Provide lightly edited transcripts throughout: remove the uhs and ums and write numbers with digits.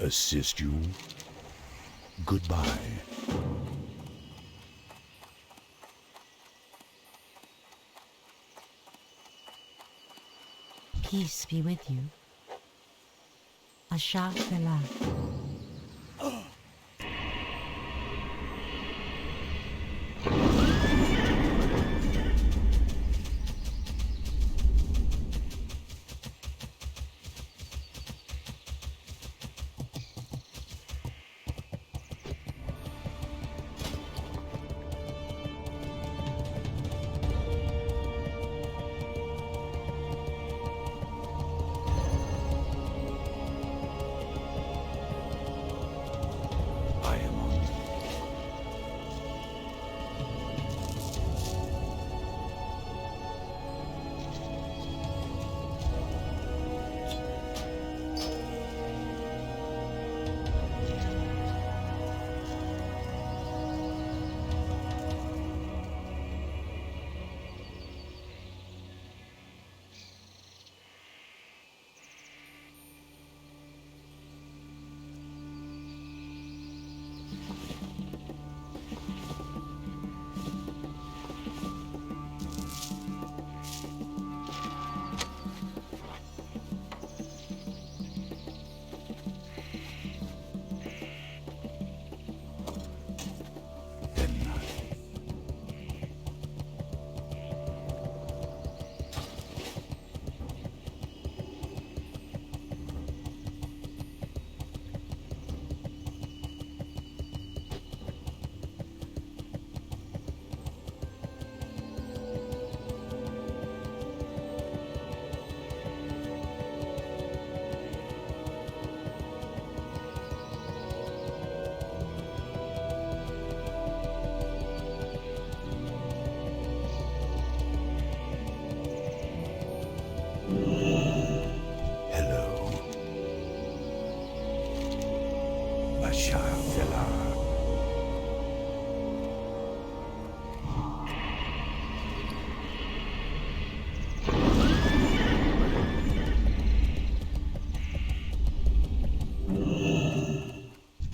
assist you? Goodbye. Peace be with you. Asha Vela.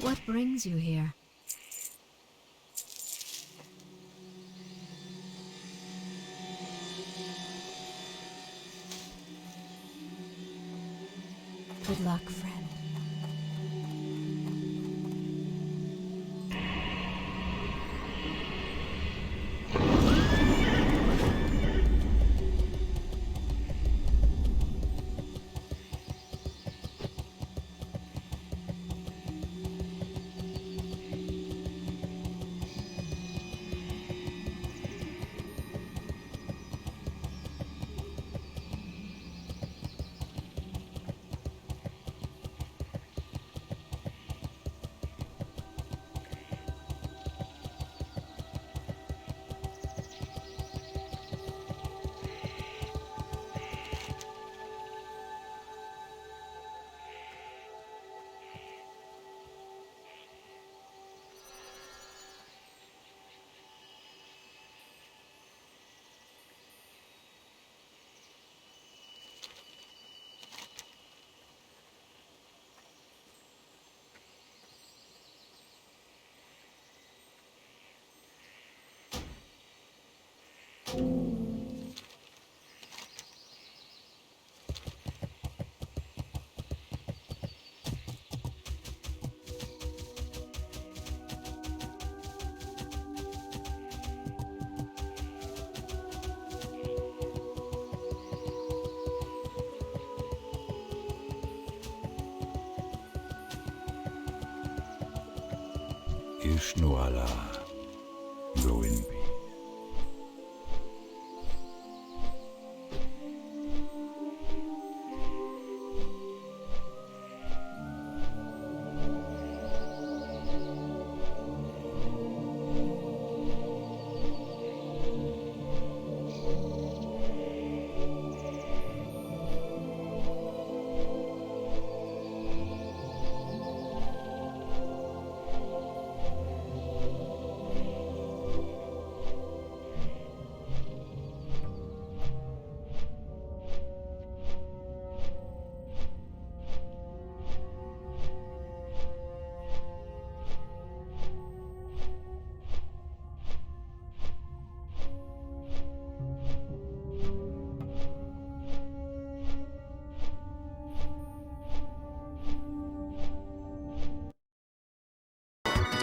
What brings you here? Good luck, friend. Ishnuala, go in peace.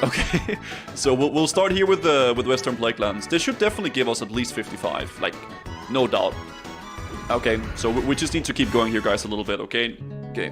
Okay, so we'll start here with the Western Plaguelands. This should definitely give us at least 55, like, no doubt. Okay, so we just need to keep going here, guys, a little bit, okay? Okay.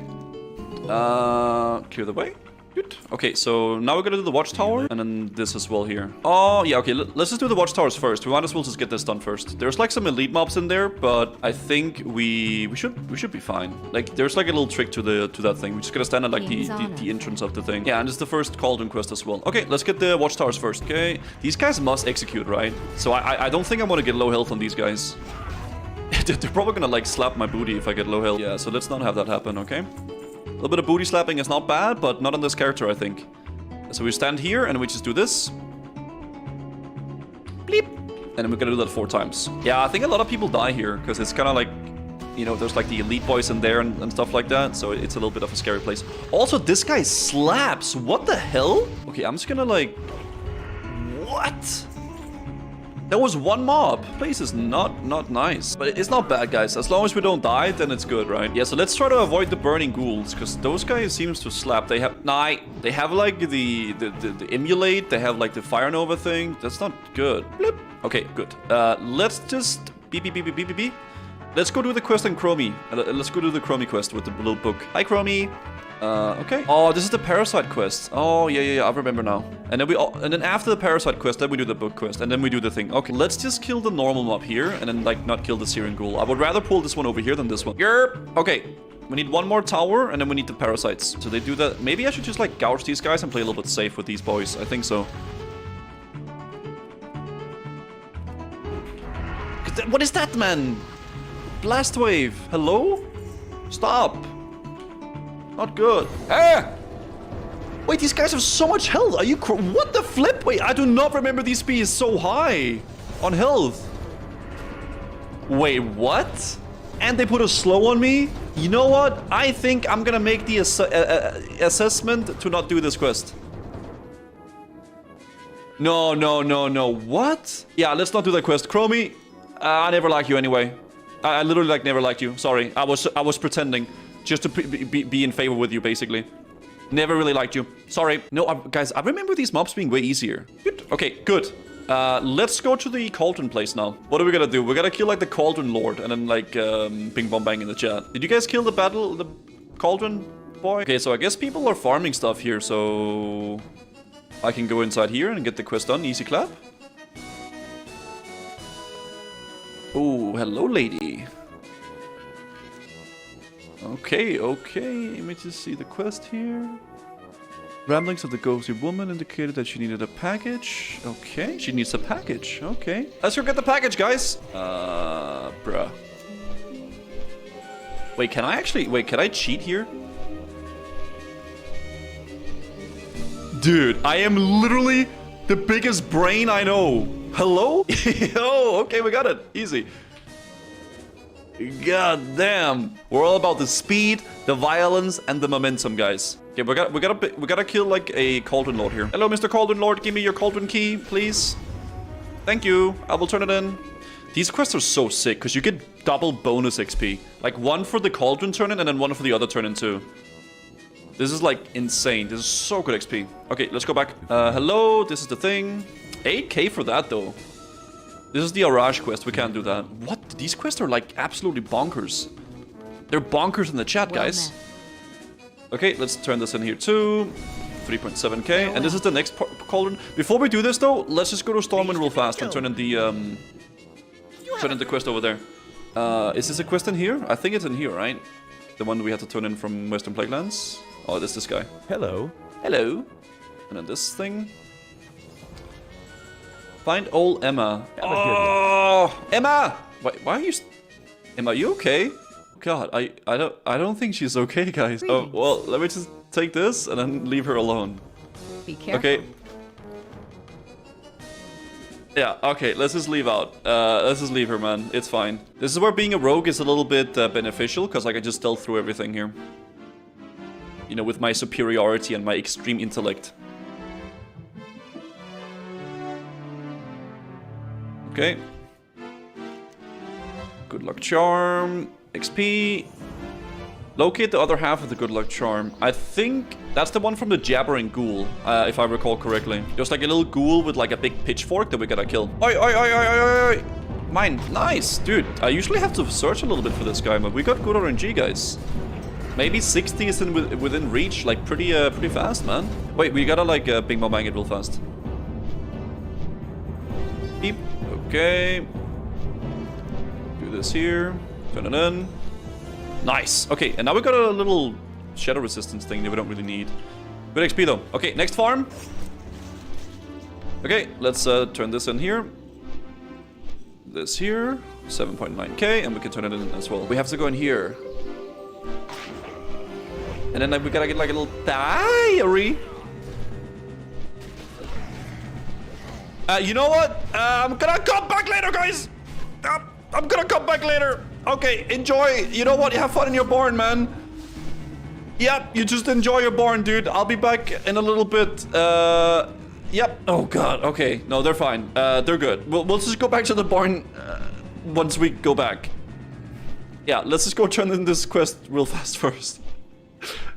Clear the way. Good. Okay, so now we're gonna do the watchtower, and then this as well here. Oh, yeah, okay, let's just do the watchtowers first. We might as well just get this done first. There's like some elite mobs in there, but I think we should be fine. Like, there's like a little trick to that thing. We just gotta stand at like the entrance of the thing. Yeah, and it's the first Cauldron quest as well. Okay, let's get the watchtowers first, okay? These guys must execute, right? So I don't think I want to get low health on these guys. They're probably gonna like slap my booty if I get low health. Yeah, so let's not have that happen, okay? A little bit of booty slapping is not bad, but not on this character, I think. So we stand here and we just do this. Bleep. And then we're gonna do that 4 times. Yeah, I think a lot of people die here because it's kind of like, you know, there's like the elite boys in there and stuff like that. So it's a little bit of a scary place. Also, this guy slaps. What the hell? Okay, I'm just gonna like... What? There was one mob. Place is not nice. But it's not bad, guys. As long as we don't die, then it's good, right? Yeah, so let's try to avoid the burning ghouls, because those guys seems to slap. They have... Nah, they have like the emulate. They have like the Fire Nova thing. That's not good. Blip. Okay, good. Let's just... Beep. Let's go do the quest on Chromie. Let's go do the Chromie quest with the little book. Hi, Chromie. Okay. Oh, this is the Parasite quest. Oh, yeah, I remember now. And then after the Parasite quest, then we do the book quest, and then we do the thing. Okay, let's just kill the normal mob here, and then like not kill the Syrian ghoul. I would rather pull this one over here than this one. Yerp. Okay. We need one more tower, and then we need the parasites. So they do that. Maybe I should just like gouge these guys and play a little bit safe with these boys. I think so. What is that, man? Blast wave. Hello? Stop. Not good. Ah! Wait, these guys have so much health. Are you what the flip? Wait, I do not remember these bees so high on health. Wait, what? And they put a slow on me? You know what? I think I'm gonna make the assessment to not do this quest. No. What? Yeah, let's not do that quest. Chromie, I never liked you anyway. I literally like never liked you. Sorry, I was pretending. Just to be in favor with you, basically. Never really liked you. Sorry. No, guys, I remember these mobs being way easier. Good. Okay, good. Let's go to the Cauldron place now. What are we gonna do? We're gonna kill, like, the Cauldron Lord and then, like, Bing Bong Bang in the chat. Did you guys kill the Cauldron boy? Okay, so I guess people are farming stuff here, so... I can go inside here and get the quest done. Easy clap. Oh, hello, lady. Okay. Let me just see the quest here. Ramblings of the ghostly woman indicated that she needed a package. Okay, she needs a package. Okay. Let's go get the package, guys. Bruh. Wait, can I cheat here? Dude, I am literally the biggest brain I know. Hello? Oh, okay, we got it. Easy. God damn. We're all about the speed, the violence, and the momentum, guys. Okay, we gotta kill like a Cauldron Lord here. Hello, Mr. Cauldron Lord. Give me your Cauldron key, please. Thank you. I will turn it in. These quests are so sick because you get double bonus XP. Like one for the Cauldron turn-in and then one for the other turn-in too. This is like insane. This is so good XP. Okay, let's go back. Hello, this is the thing. 8k for that though. This is the Araj quest. We can't do that. What? These quests are like absolutely bonkers. They're bonkers in the chat, guys. Okay, let's turn this in here too. 3.7k. And this is the next Cauldron. Before we do this though, let's just go to Stormwind real fast and turn in the quest over there. Is this a quest in here? I think it's in here, right? The one we had to turn in from Western Plaguelands. Oh, this guy. Hello. Hello. And then this thing. Find old Emma. Oh, Emma! Why are you? Emma, you okay? God, I don't think she's okay, guys. Oh, well, let me just take this and then leave her alone. Be careful. Okay. Yeah, okay, let's just leave out. Let's just leave her, man. It's fine. This is where being a rogue is a little bit beneficial, because I can just stealth through everything here. You know, with my superiority and my extreme intellect. Okay. Good luck charm. XP. Locate the other half of the good luck charm. I think that's the one from the jabbering ghoul, if I recall correctly. There's like a little ghoul with like a big pitchfork that we gotta kill. Oi, oi, oi, oi, oi, oi. Mine. Nice, dude. I usually have to search a little bit for this guy, but we got good RNG, guys. Maybe 60 is within reach, like pretty fast, man. Wait, we gotta like Bing Bong Bang it real fast. Beep. Okay. Do this here. Turn it in. Nice. Okay, and now we got a little shadow resistance thing that we don't really need. Good XP though. Okay, next farm. Okay, let's turn this in here. This here, 7.9k, and we can turn it in as well. We have to go in here. And then we gotta get like a little diary. You know what? I'm gonna come back later, guys. I'm gonna come back later. Okay, enjoy. You know what? Have fun in your barn, man. Yep, you just enjoy your barn, dude. I'll be back in a little bit. Yep. Oh god. Okay. No, they're fine. They're good. We'll just go back to the barn once we go back. Yeah, let's just go turn in this quest real fast first.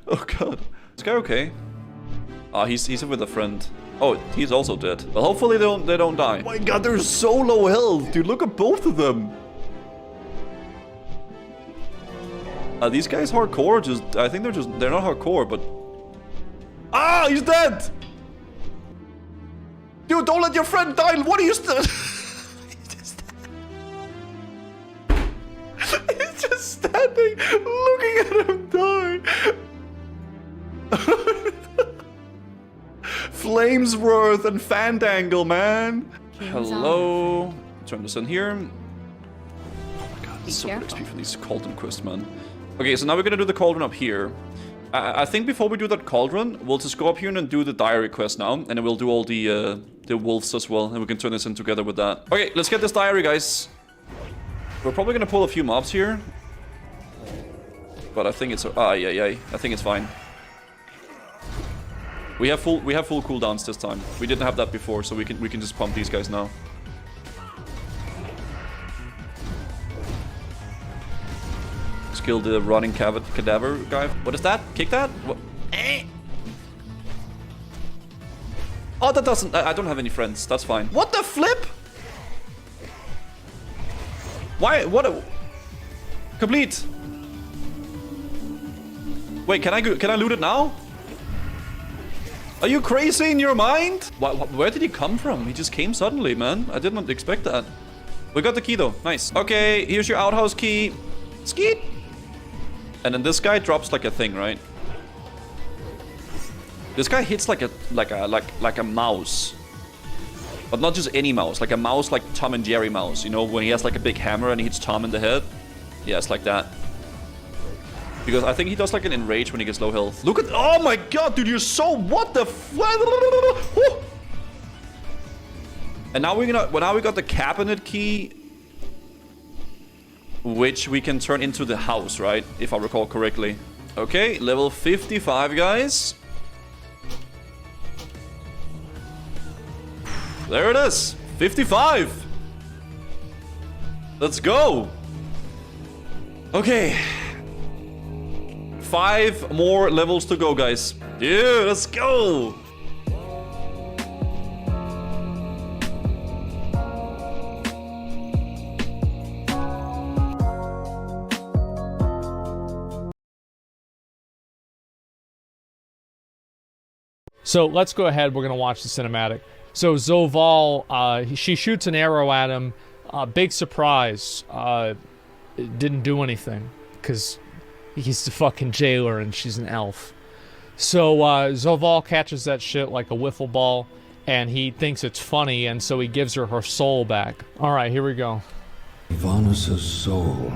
Oh god. This guy okay? Ah, he's with a friend. Oh, he's also dead. Well, hopefully they don't die. Oh my god, they're so low health, dude. Look at both of them. Are these guys hardcore? I think they're not hardcore, but ah, he's dead. Dude, don't let your friend die. What are you still? He's just standing, looking at him die. Flamesworth and Fandangle, man. Hello. Turn this in here. Oh my god, this is so good XP for these cauldron quests, man. Okay, so now we're gonna do the cauldron up here. I think before we do that cauldron, we'll just go up here and do the diary quest now, and then we'll do all the wolves as well, and we can turn this in together with that. Okay, let's get this diary, guys. We're probably gonna pull a few mobs here, but I think it's I think it's fine. We have full cooldowns this time. We didn't have that before, so we can just pump these guys now. Kill the running cadaver guy. What is that? Kick that? What? Oh, that doesn't... I don't have any friends. That's fine. What the flip? Why? What a... Complete. Wait, can I loot it now? Are you crazy in your mind? Where did he come from? He just came suddenly, man. I did not expect that. We got the key though. Nice. Okay, here's your outhouse key. Skeet. And then this guy drops like a thing, right? This guy hits like a mouse. But not just any mouse, like a mouse like Tom and Jerry mouse, you know, when he has like a big hammer and he hits Tom in the head. Yeah, it's like that. Because I think he does like an enrage when he gets low health. Look at, oh my god, dude, you're so, what the f. And now we got the cabinet key, which we can turn into the house, right? If I recall correctly. Okay, level 55, guys. There it is. 55. Let's go. Okay. 5 more levels to go, guys. Yeah, let's go. So let's go ahead. We're going to watch the cinematic. So Zoval, she shoots an arrow at him. Big surprise. It didn't do anything because he's the fucking jailer and she's an elf. So Zoval catches that shit like a wiffle ball and he thinks it's funny and so he gives her soul back. All right, here we go. Vanessa's soul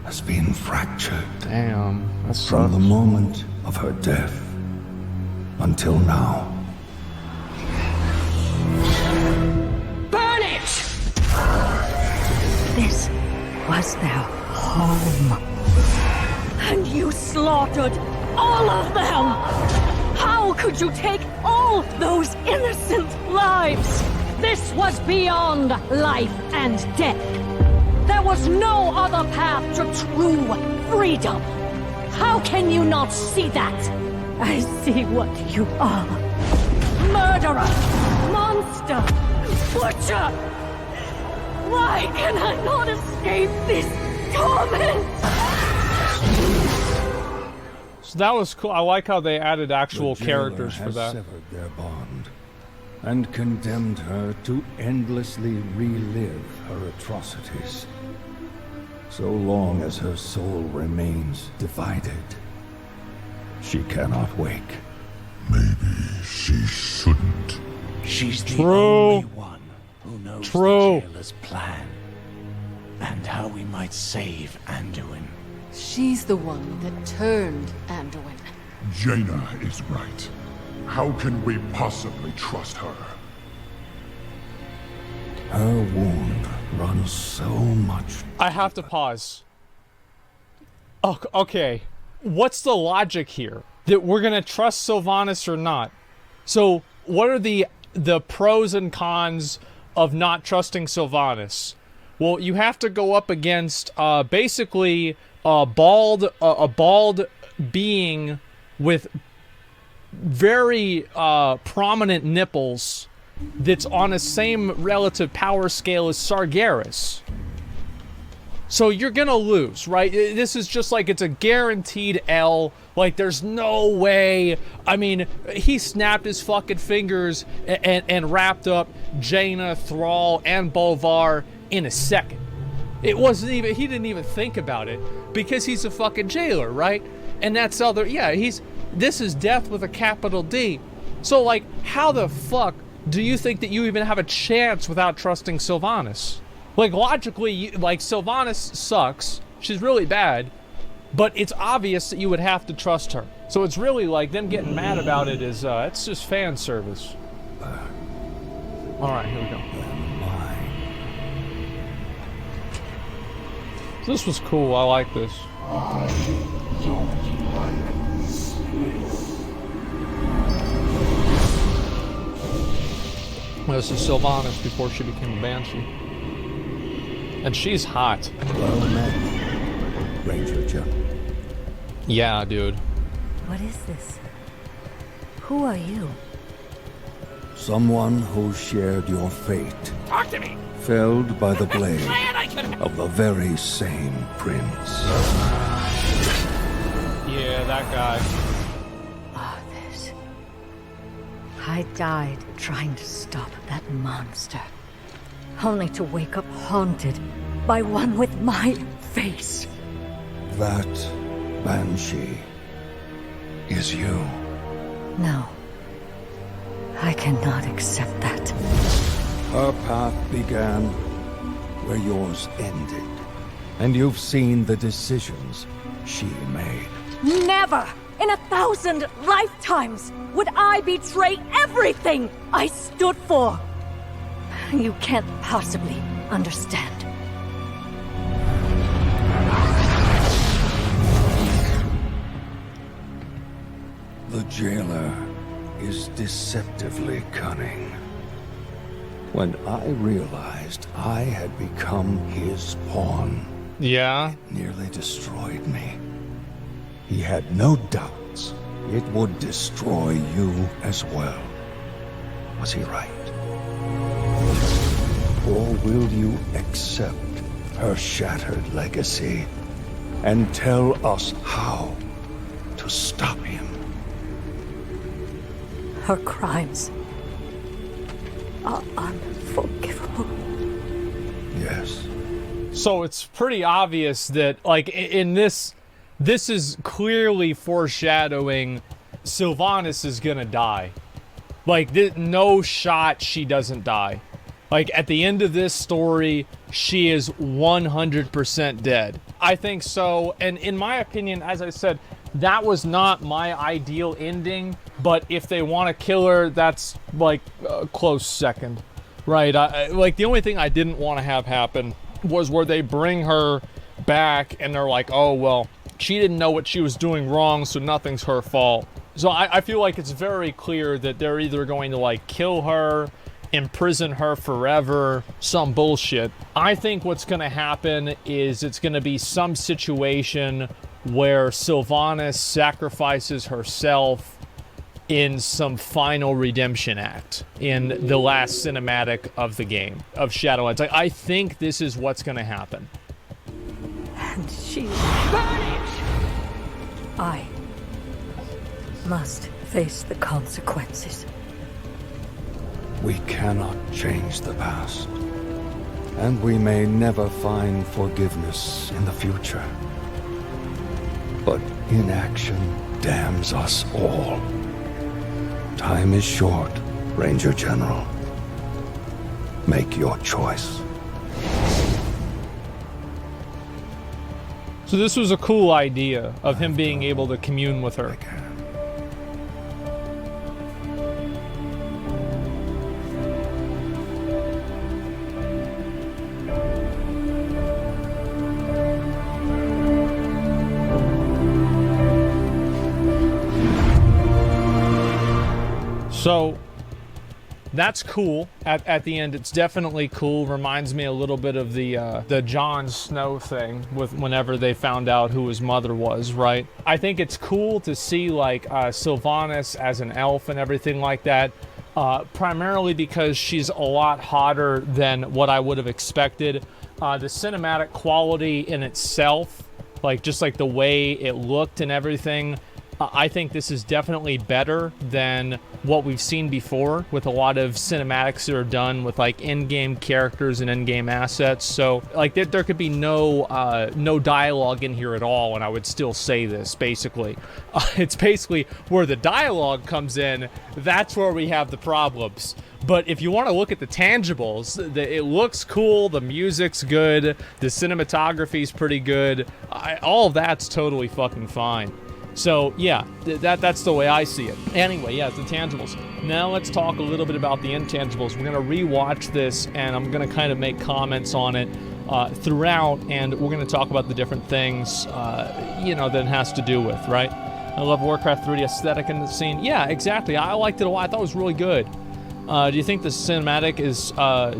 has been fractured. Damn, that's from the moment of her death until now. Burn it! This was their home. And you slaughtered all of them! How could you take all those innocent lives? This was beyond life and death. There was no other path to true freedom. How can you not see that? I see what you are. Murderer! Monster! Butcher! Why can I not escape this torment? So that was cool. I like how they added actual The jailer characters for has that. severed their bond and condemned her to endlessly relive her atrocities. So long as her soul remains divided, she cannot wake. Maybe she shouldn't. She's the True. only one who knows True. the jailer's plan and how we might save Anduin. She's the one that turned Anduin. Jaina is right. How can we possibly trust her? Her wound runs so much. I have to pause. Okay. What's the logic here? That we're gonna trust Sylvanas or not? So, what are the pros and cons of not trusting Sylvanas? Well, you have to go up against basically a bald being with very prominent nipples that's on the same relative power scale as Sargeras. So you're gonna lose, right? This is just like, it's a guaranteed L. Like, there's no way. I mean, he snapped his fucking fingers and wrapped up Jaina, Thrall, and Bolvar in a second. It wasn't even, he didn't even think about it because he's a fucking jailer, right? And that's other, yeah, this is death with a capital D. So, like, how the fuck do you think that you even have a chance without trusting Sylvanas? Like, logically, like, Sylvanas sucks. She's really bad. But it's obvious that you would have to trust her. So it's really like them getting mad about it is, it's just fan service. Alright, here we go. So this was cool. I like this. This is Sylvanas before she became a Banshee. And she's hot. Well met, Ranger Jim. Yeah, dude. What is this? Who are you? Someone who shared your fate. Talk to me! Felled by the blade Man, I could... of the very same prince. Yeah, that guy. Arthas. I died trying to stop that monster. Only to wake up haunted by one with my face. That Banshee is you. No. I cannot accept that. Her path began where yours ended. And you've seen the decisions she made. Never in 1,000 lifetimes would I betray everything I stood for. You can't possibly understand. The jailer is deceptively cunning. When I realized I had become his pawn, Yeah. nearly destroyed me. He had no doubts it would destroy you as well. Was he right? Or will you accept her shattered legacy and tell us how to stop him? Her crimes are unforgivable. Yes. So it's pretty obvious that, like, in this is clearly foreshadowing Sylvanas is gonna die. Like, no shot she doesn't die. Like, at the end of this story, she is 100% dead. I think so, and in my opinion, as I said, that was not my ideal ending, but if they want to kill her, that's, like, a close second. Right? Like, the only thing I didn't want to have happen was where they bring her back and they're like, oh, well, she didn't know what she was doing wrong, so nothing's her fault. So I feel like it's very clear that they're either going to, like, kill her, imprison her forever, some bullshit. I think what's going to happen is it's going to be some situation where Sylvanas sacrifices herself in some final redemption act in the last cinematic of the game, of Shadowlands. Like, I think this is what's going to happen. And she vanished! I must face the consequences. We cannot change the past, and we may never find forgiveness in the future. But inaction damns us all. Time is short, Ranger General. Make your choice. So this was a cool idea of him being able to commune with her. So that's cool. At the end, it's definitely cool. Reminds me a little bit of the Jon Snow thing with whenever they found out who his mother was, right? I think it's cool to see like Sylvanas as an elf and everything like that. Primarily because she's a lot hotter than what I would have expected. The cinematic quality in itself, like just like the way it looked and everything, I think this is definitely better than what we've seen before with a lot of cinematics that are done with like in-game characters and in-game assets. So like there could be no dialogue in here at all, and I would still say this basically. It's basically where the dialogue comes in, that's where we have the problems. But if you want to look at the tangibles, it looks cool, the music's good, the cinematography's pretty good, all of that's totally fucking fine. So yeah, that's the way I see it. Anyway, yeah, the tangibles. Now let's talk a little bit about the intangibles. We're gonna rewatch this, and I'm gonna kind of make comments on it throughout, and we're gonna talk about the different things, that it has to do with, right? I love Warcraft 3 aesthetic in the scene. Yeah, exactly. I liked it a lot. I thought it was really good. Do you think the cinematic is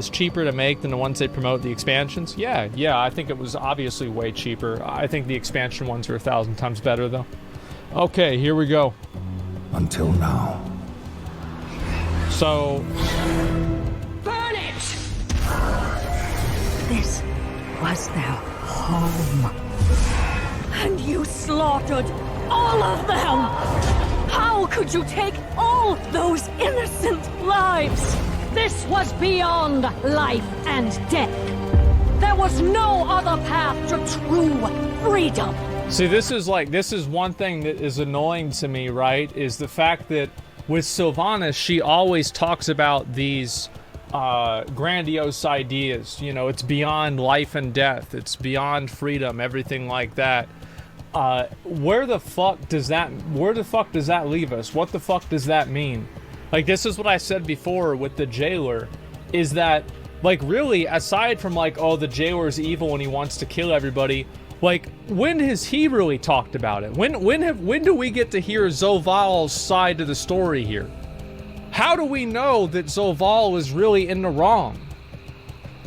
cheaper to make than the ones they promote, the expansions? Yeah, I think it was obviously way cheaper. I think the expansion ones are 1,000 times better, though. Okay, here we go. Until now. So... Burn it! This was their home. And you slaughtered all of them! How could you take all those innocent lives? This was beyond life and death. There was no other path to true freedom. See, this is one thing that is annoying to me, right? Is the fact that with Sylvanas, she always talks about these grandiose ideas. You know, it's beyond life and death. It's beyond freedom, everything like that. Where the fuck does that leave us? What the fuck does that mean? Like, this is what I said before with the jailer, is that, like, really, aside from, like, oh, the jailer's evil and he wants to kill everybody, like, when has he really talked about it? When do we get to hear Zoval's side of the story here? How do we know that Zoval is really in the wrong?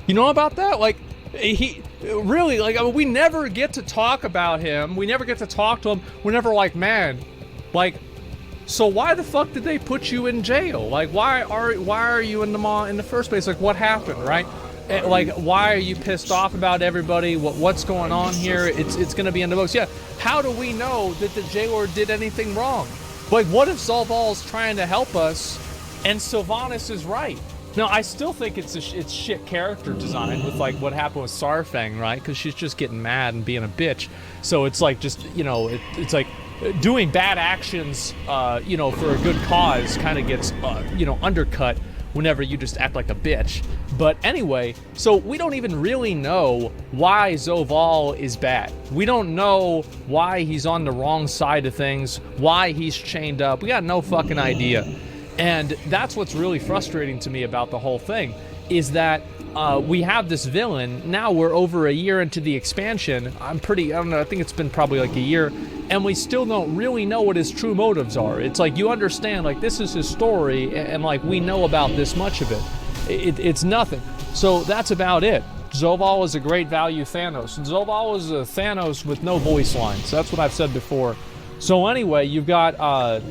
You know about that? Like, he really, like, I mean, we never get to talk about him. We never get to talk to him. We're never like, man, like, so why the fuck did they put you in jail? Like, why are you in the first place? Like, what happened, right? Like, why are you pissed off about everybody? What's going on here? It's gonna be in the books. Yeah. How do we know that the jailer did anything wrong? Like, what if Zoval's trying to help us and Sylvanas is right? Now, I still think it's shit character design with, like, what happened with Sarfang, right? Because she's just getting mad and being a bitch. So it's like, just, you know, it's like doing bad actions, you know, for a good cause kind of gets, you know, undercut whenever you just act like a bitch. But anyway, so we don't even really know why Zoval is bad. We don't know why he's on the wrong side of things, why he's chained up. We got no fucking idea. And that's what's really frustrating to me about the whole thing, is that we have this villain. Now we're over a year into the expansion. I don't know, I think it's been probably like a year, and we still don't really know what his true motives are. It's like, you understand, like, this is his story, and like, we know about this much of it. It's nothing. So that's about it. Zoval is a great value Thanos. Zoval is a Thanos with no voice lines. That's what I've said before. So anyway, you've got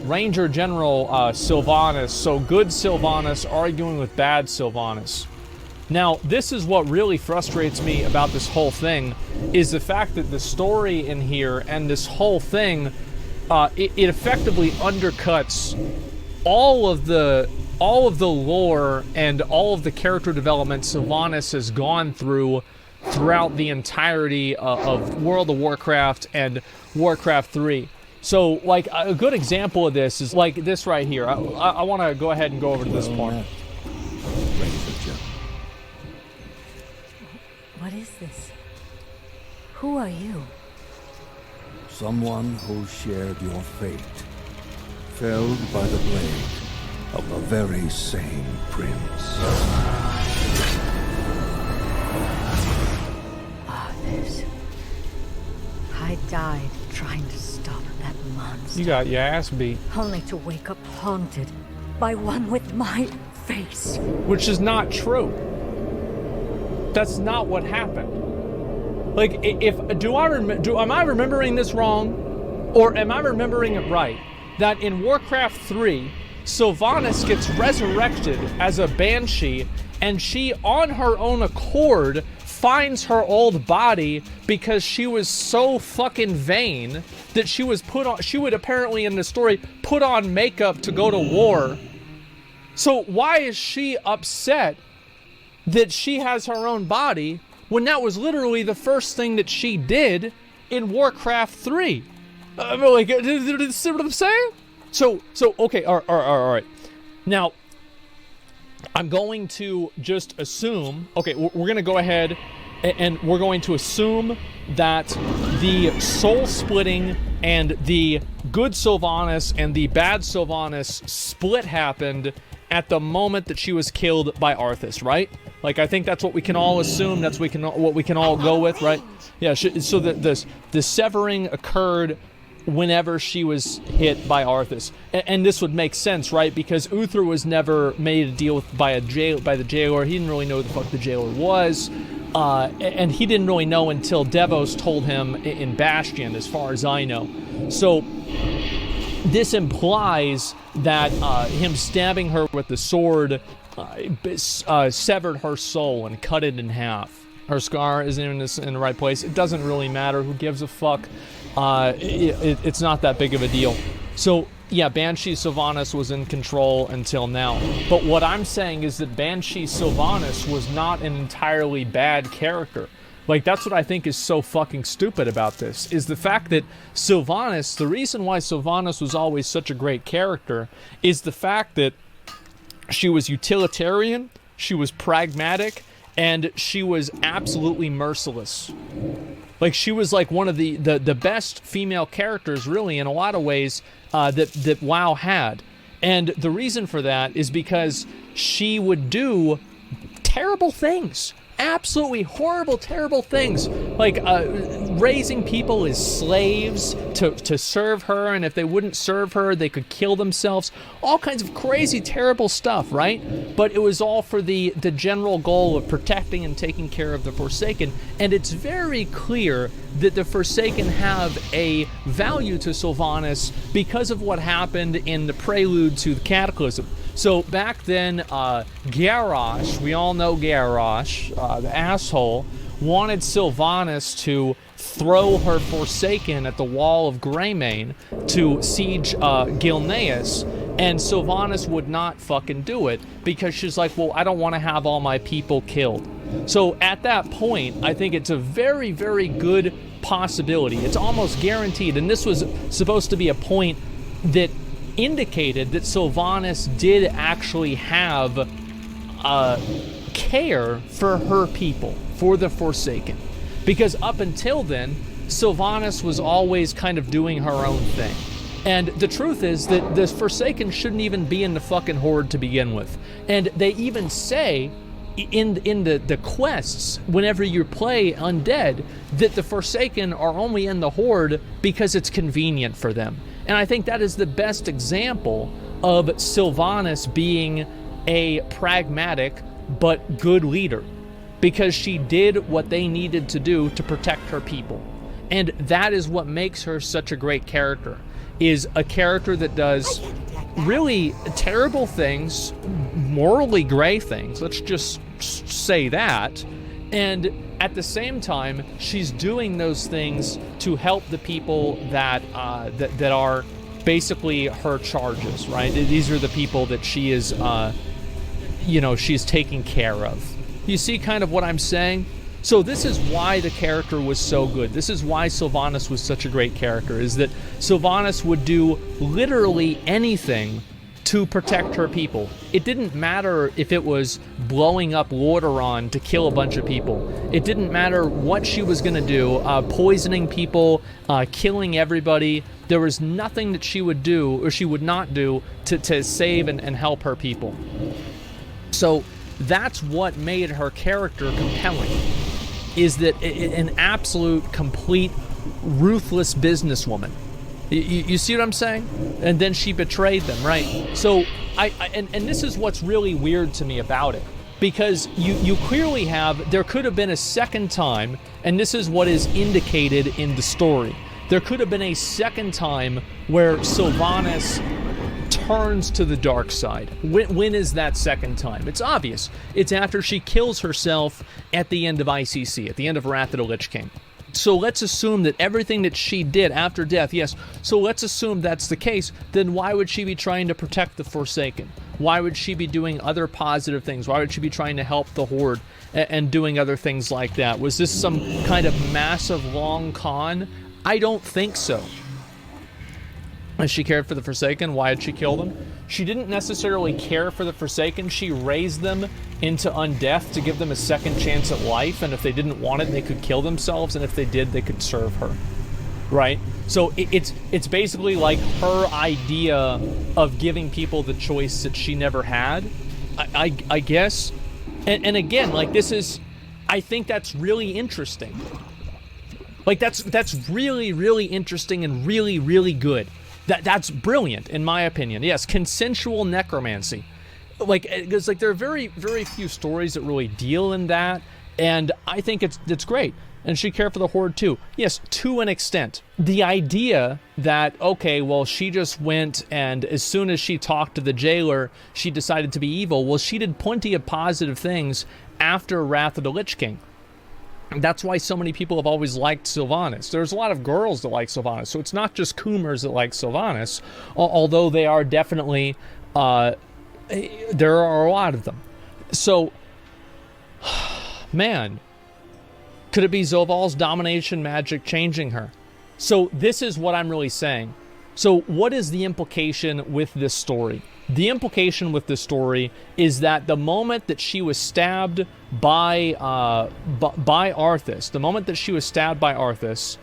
Ranger General Sylvanas, so good Sylvanas arguing with bad Sylvanas. Now, this is what really frustrates me about this whole thing, is the fact that the story in here and this whole thing, it effectively undercuts all of the lore and all of the character development Sylvanas has gone through throughout the entirety of World of Warcraft and Warcraft 3. So, like, a good example of this is like this right here. I want to go ahead and go over to this part. What is this? Who are you? Someone who shared your fate, felled by the blade of the very same prince. Arthas. I died trying to stop that monster. You got your ass beat. Only to wake up haunted by one with my face. Which is not true. That's not what happened. Like, am I remembering this wrong? Or am I remembering it right? That in Warcraft 3, Sylvanas gets resurrected as a banshee, and she, on her own accord, finds her old body because she was so fucking vain that she would apparently in the story put on makeup to go to war. So why is she upset that she has her own body when that was literally the first thing that she did in Warcraft 3? Like, see what I'm saying? So okay, all right. Now, I'm going to just assume, okay, we're going to go ahead and we're going to assume that the soul splitting and the good Sylvanas and the bad Sylvanas split happened at the moment that she was killed by Arthas, right? Like, I think that's what we can all assume. That's what we can all go with, right? Yeah. So the severing occurred whenever she was hit by Arthas, and this would make sense, right? Because Uther was never made a deal with by the jailer. He didn't really know who the fuck the jailer was, and he didn't really know until Devos told him in Bastion, as far as I know. So this implies that him stabbing her with the sword severed her soul and cut it in half. Her scar isn't in the right place. It doesn't really matter. Who gives a fuck? It's not that big of a deal. So, yeah, Banshee Sylvanas was in control until now. But what I'm saying is that Banshee Sylvanas was not an entirely bad character. Like, that's what I think is so fucking stupid about this, is the fact that Sylvanas, the reason why Sylvanas was always such a great character is the fact that she was utilitarian, she was pragmatic, and she was absolutely merciless. Like, she was like one of the best female characters, really, in a lot of ways, that WoW had. And the reason for that is because she would do terrible things. Absolutely horrible, terrible things, like raising people as slaves to serve her, and if they wouldn't serve her, they could kill themselves. All kinds of crazy, terrible stuff, right? But it was all for the general goal of protecting and taking care of the Forsaken, and it's very clear that the Forsaken have a value to Sylvanas because of what happened in the prelude to the Cataclysm. So back then, Garrosh, we all know Garrosh, the asshole, wanted Sylvanas to throw her Forsaken at the wall of Greymane to siege Gilneas, and Sylvanas would not fucking do it because she's like, well, I don't want to have all my people killed. So at that point, I think it's a very, very good possibility. It's almost guaranteed, and this was supposed to be a point that indicated that Sylvanas did actually have care for her people, for the Forsaken. Because up until then, Sylvanas was always kind of doing her own thing. And the truth is that the Forsaken shouldn't even be in the fucking Horde to begin with. And they even say in the quests, whenever you play Undead, that the Forsaken are only in the Horde because it's convenient for them. And I think that is the best example of Sylvanas being a pragmatic but good leader. because she did what they needed to do to protect her people. And that is what makes her such a great character, is a character that does really terrible things, morally gray things, let's just say that, and at the same time, she's doing those things to help the people that are basically her charges, right? These are the people that she is, she's taking care of. You see kind of what I'm saying? So this is why the character was so good. This is why Sylvanas was such a great character, is that Sylvanas would do literally anything to protect her people. It didn't matter if it was blowing up Lordaeron to kill a bunch of people. It didn't matter what she was going to do, poisoning people, killing everybody. There was nothing that she would do or she would not do to save and help her people. So that's what made her character compelling, is that an absolute, complete, ruthless businesswoman. You see what I'm saying? And then she betrayed them, right? So and this is what's really weird to me about it, because you clearly there could have been a second time, and this is what is indicated in the story. There could have been a second time where Sylvanas turns to the dark side. When is that second time? It's obvious. It's after she kills herself at the end of ICC, at the end of Wrath of the Lich King. So let's assume that everything that she did after death, yes, so let's assume that's the case, then why would she be trying to protect the Forsaken? Why would she be doing other positive things? Why would she be trying to help the Horde and doing other things like that? Was this some kind of massive long con? I don't think so. As she cared for the Forsaken, why did she kill them? She didn't necessarily care for the Forsaken. She raised them into undeath to give them a second chance at life, and if they didn't want it, they could kill themselves, and if they did, they could serve her. Right? So it's basically like her idea of giving people the choice that she never had, I guess. And again, like, this is, I think that's really interesting. Like, that's really, really interesting and really, really good. That's brilliant, in my opinion. Yes, consensual necromancy. Like, because there are very, very few stories that really deal in that, and I think it's great. And she cared for the Horde too. Yes, to an extent. The idea that, okay, well, she just went and as soon as she talked to the jailer, she decided to be evil. Well, she did plenty of positive things after Wrath of the Lich King. That's why so many people have always liked Sylvanas. There's a lot of girls that like Sylvanas, so it's not just Coomers that like Sylvanas, although they are definitely, there are a lot of them. So, man, could it be Zoval's domination magic changing her? So this is what I'm really saying. So what is the implication with this story? The implication with this story is that the moment that she was stabbed by Arthas, the moment that she was stabbed by Arthas,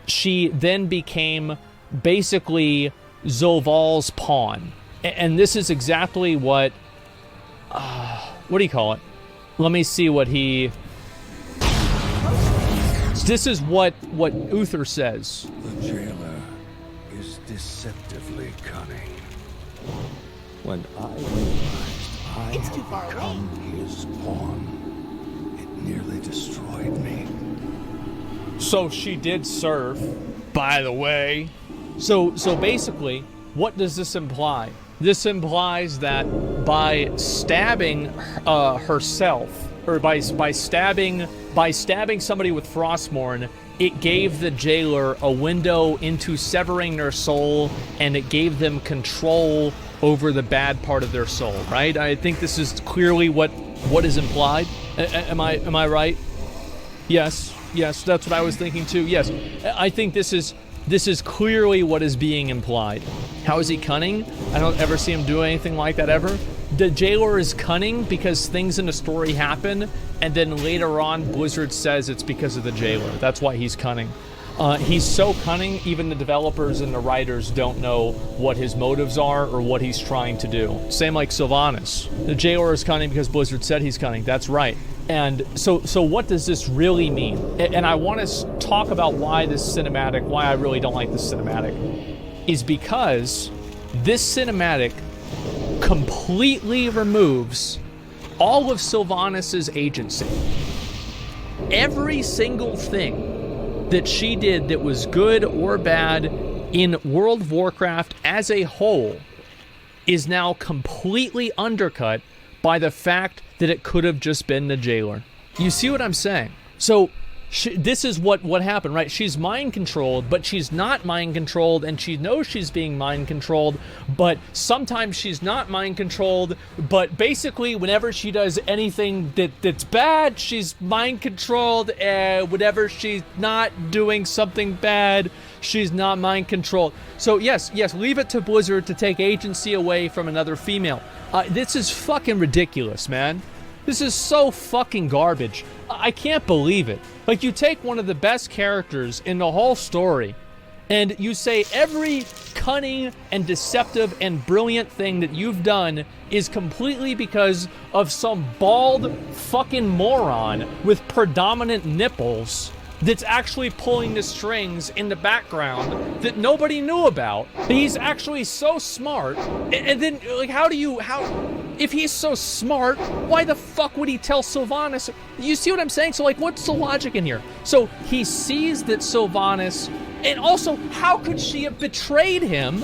she then became basically Zoval's pawn. And this is exactly what do you call it? Let me see what he... This is what Uther says. The jailer is deceptively cunning. When I realized I had become his pawn, it nearly destroyed me. So she did serve, by the way. So basically, what does this imply? This implies that by stabbing herself, or by stabbing somebody with Frostmourne, it gave the jailer a window into severing their soul, and it gave them control over the bad part of their soul, right? I think this is clearly what is implied. Am I right? Yes, that's what I was thinking too. Yes, I think this is clearly what is being implied. How is he cunning? I don't ever see him do anything like that ever. The jailer is cunning because things in the story happen, and then later on Blizzard says it's because of the jailer. That's why he's cunning. He's so cunning, even the developers and the writers don't know what his motives are or what he's trying to do. Same like Sylvanas. The jailer is cunning because Blizzard said he's cunning. That's right. And so what does this really mean? And I want to talk about why this cinematic, why I really don't like this cinematic, is because this cinematic completely removes all of Sylvanas' agency. every single thing that she did that was good or bad in World of Warcraft as a whole is now completely undercut by the fact that it could have just been the jailer. You see what I'm saying? So this is what happened, right? She's mind controlled, but she's not mind controlled, and she knows she's being mind controlled, but sometimes she's not mind controlled, but basically whenever she does anything that's bad, she's mind controlled, and whenever she's not doing something bad, she's not mind controlled. So yes, leave it to Blizzard to take agency away from another female. This is fucking ridiculous, man. This is so fucking garbage. I can't believe it. Like, you take one of the best characters in the whole story, and you say every cunning and deceptive and brilliant thing that you've done is completely because of some bald fucking moron with predominant nipples that's actually pulling the strings in the background that nobody knew about. He's actually so smart. And then, like, if he's so smart, why the fuck would he tell Sylvanas? You see what I'm saying? So, like, what's the logic in here? So he sees that Sylvanas, and also, how could she have betrayed him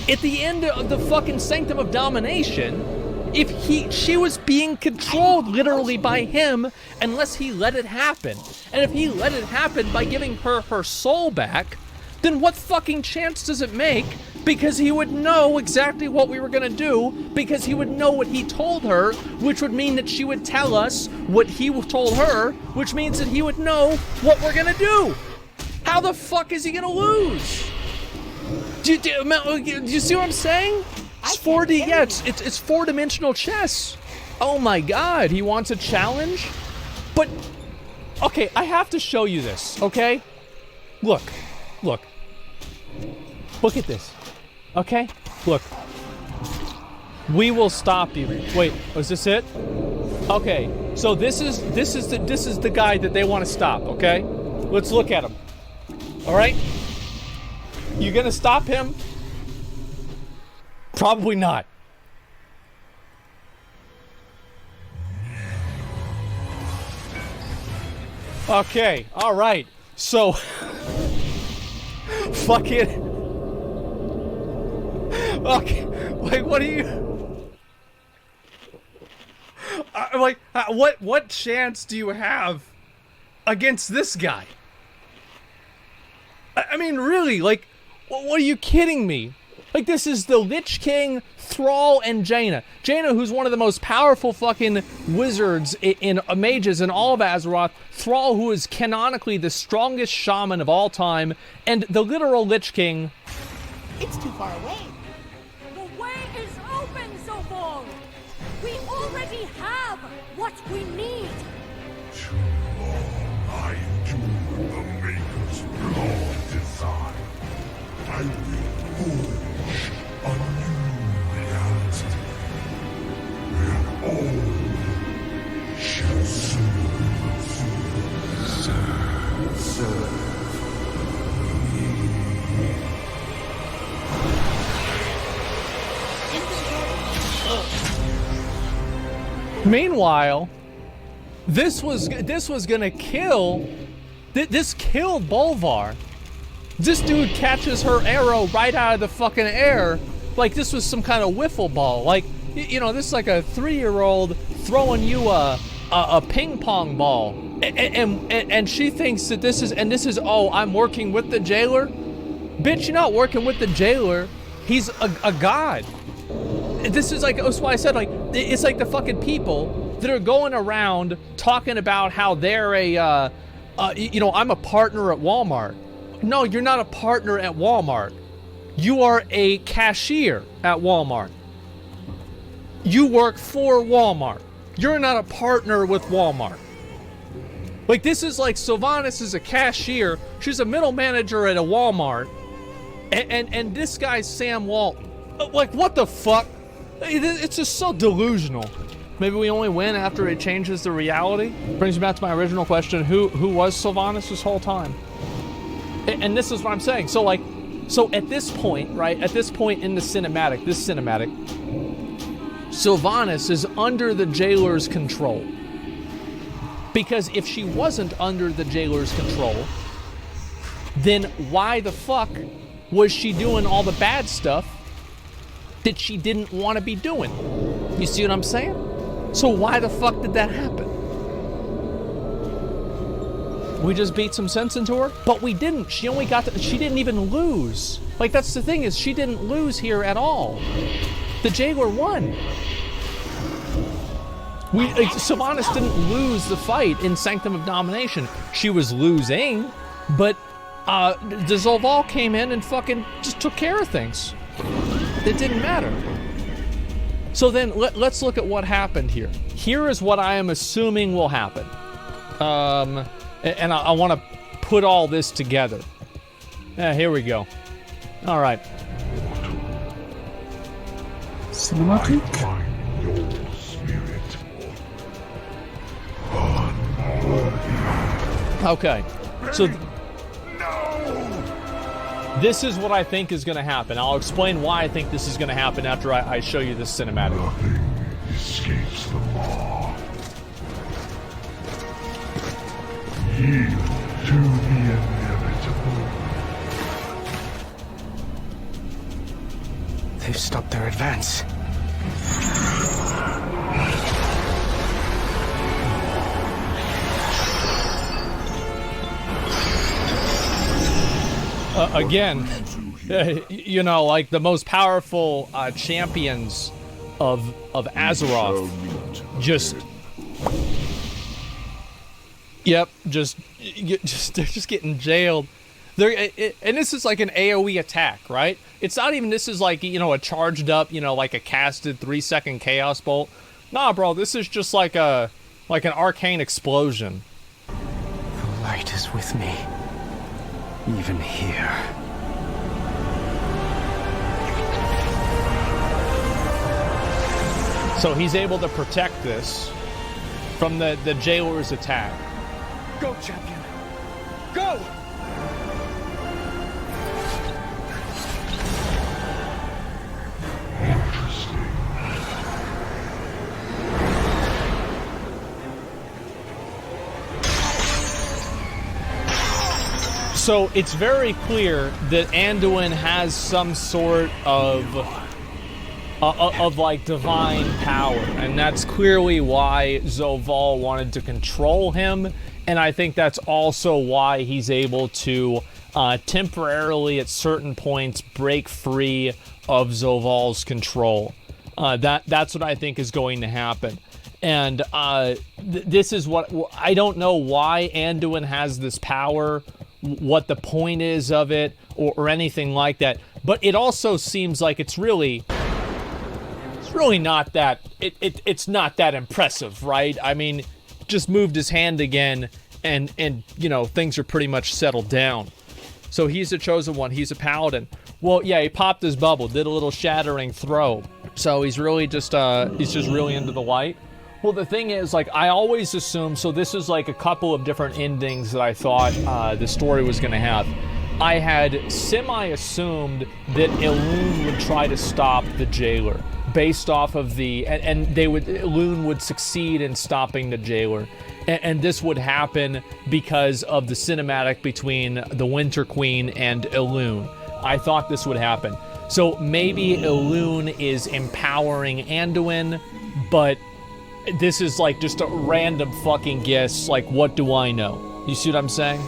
at the end of the fucking Sanctum of Domination if she was being controlled literally by him, unless he let it happen? And if he let it happen by giving her soul back, then what fucking chance does it make? Because he would know exactly what we were gonna do, because he would know what he told her, which would mean that she would tell us what he told her, which means that he would know what we're gonna do. How the fuck is he gonna lose? Do you see what I'm saying? It's 4D, yeah, it's four-dimensional chess. Oh my god, he wants a challenge? But, okay, I have to show you this, okay? Look at this, okay? Look. We will stop you. Wait, is this it? Okay, so this is the guy that they want to stop, okay? Let's look at him. All right? You gonna stop him? Probably not. Okay, all right. So, fucking. Okay, like, what are you? What chance do you have against this guy? I mean, really, like, what are you kidding me? Like, this is the Lich King, Thrall, and Jaina. Jaina, who's one of the most powerful fucking wizards in mages in all of Azeroth. Thrall, who is canonically the strongest shaman of all time. And the literal Lich King. It's too far away. The way is open, Zovol! We already have what we need! Too long I endured the Maker's flawed design. I will forge a new reality, where all shall serve Meanwhile, this was gonna kill. This killed Bolvar. This dude catches her arrow right out of the fucking air, like this was some kind of wiffle ball. Like, you know, this is like a 3-year-old throwing you a ping pong ball, and she thinks that this is oh, I'm working with the jailer. Bitch, you're not working with the jailer. He's a god. This is like, that's why I said, like, it's like the fucking people that are going around talking about how they're you know, I'm a partner at Walmart. No, you're not a partner at Walmart. You are a cashier at Walmart. You work for Walmart. You're not a partner with Walmart. Like, this is like Sylvanas is a cashier. She's a middle manager at a Walmart. And this guy's Sam Walton. Like, what the fuck? It's just so delusional. Maybe we only win after it changes the reality. Brings me back to my original question. Who was Sylvanas this whole time? And this is what I'm saying. So, like, so at this point, right? At this point in the cinematic, Sylvanas is under the jailer's control. Because if she wasn't under the jailer's control, then why the fuck was she doing all the bad stuff that she didn't want to be doing? You see what I'm saying? So why the fuck did that happen? We just beat some sense into her, but we didn't. She only got she didn't even lose. Like, that's the thing, is she didn't lose here at all. The jailer won. Sylvanas didn't lose the fight in Sanctum of Domination. She was losing, but the Zoval came in and fucking just took care of things. It didn't matter. So then let's look at what happened here. Here is what I am assuming will happen. And I want to put all this together. Here we go. All right. Cinematic? Find your spirit. Okay. So this is what I think is going to happen. I'll explain why I think this is going to happen after I show you this cinematic. Nothing escapes the law. Yield to the inevitable. They've stopped their advance. Again, you know, like the most powerful champions of Azeroth just... Yep, just they're just getting jailed. And this is like an AoE attack, right? It's not even, this is like, you know, a charged up, you know, like a casted 3-second Chaos Bolt. Nah, bro, this is just like an arcane explosion. The light is with me, even here. So he's able to protect this from the jailer's attack. Go, champion! Go! So it's very clear that Anduin has some sort of like divine power, and that's clearly why Zoval wanted to control him, and I think that's also why he's able to temporarily at certain points break free of Zoval's control. That's what I think is going to happen. And this is what I don't know why Anduin has this power, what the point is of it, or anything like that. But it also seems like it's really not that it's not that impressive, right? I mean, just moved his hand again, and you know, things are pretty much settled down. So he's the chosen one. He's a paladin. Well, yeah, he popped his bubble, did a little shattering throw. So he's really just really into the light. Well, the thing is, like, I always assume, so this is like a couple of different endings that I thought the story was going to have. I had semi-assumed that Elune would try to stop the jailer based off of Elune would succeed in stopping the jailer. And this would happen because of the cinematic between the Winter Queen and Elune. I thought this would happen. So maybe Elune is empowering Anduin, but this is like just a random fucking guess. Like, what do I know? You see what I'm saying?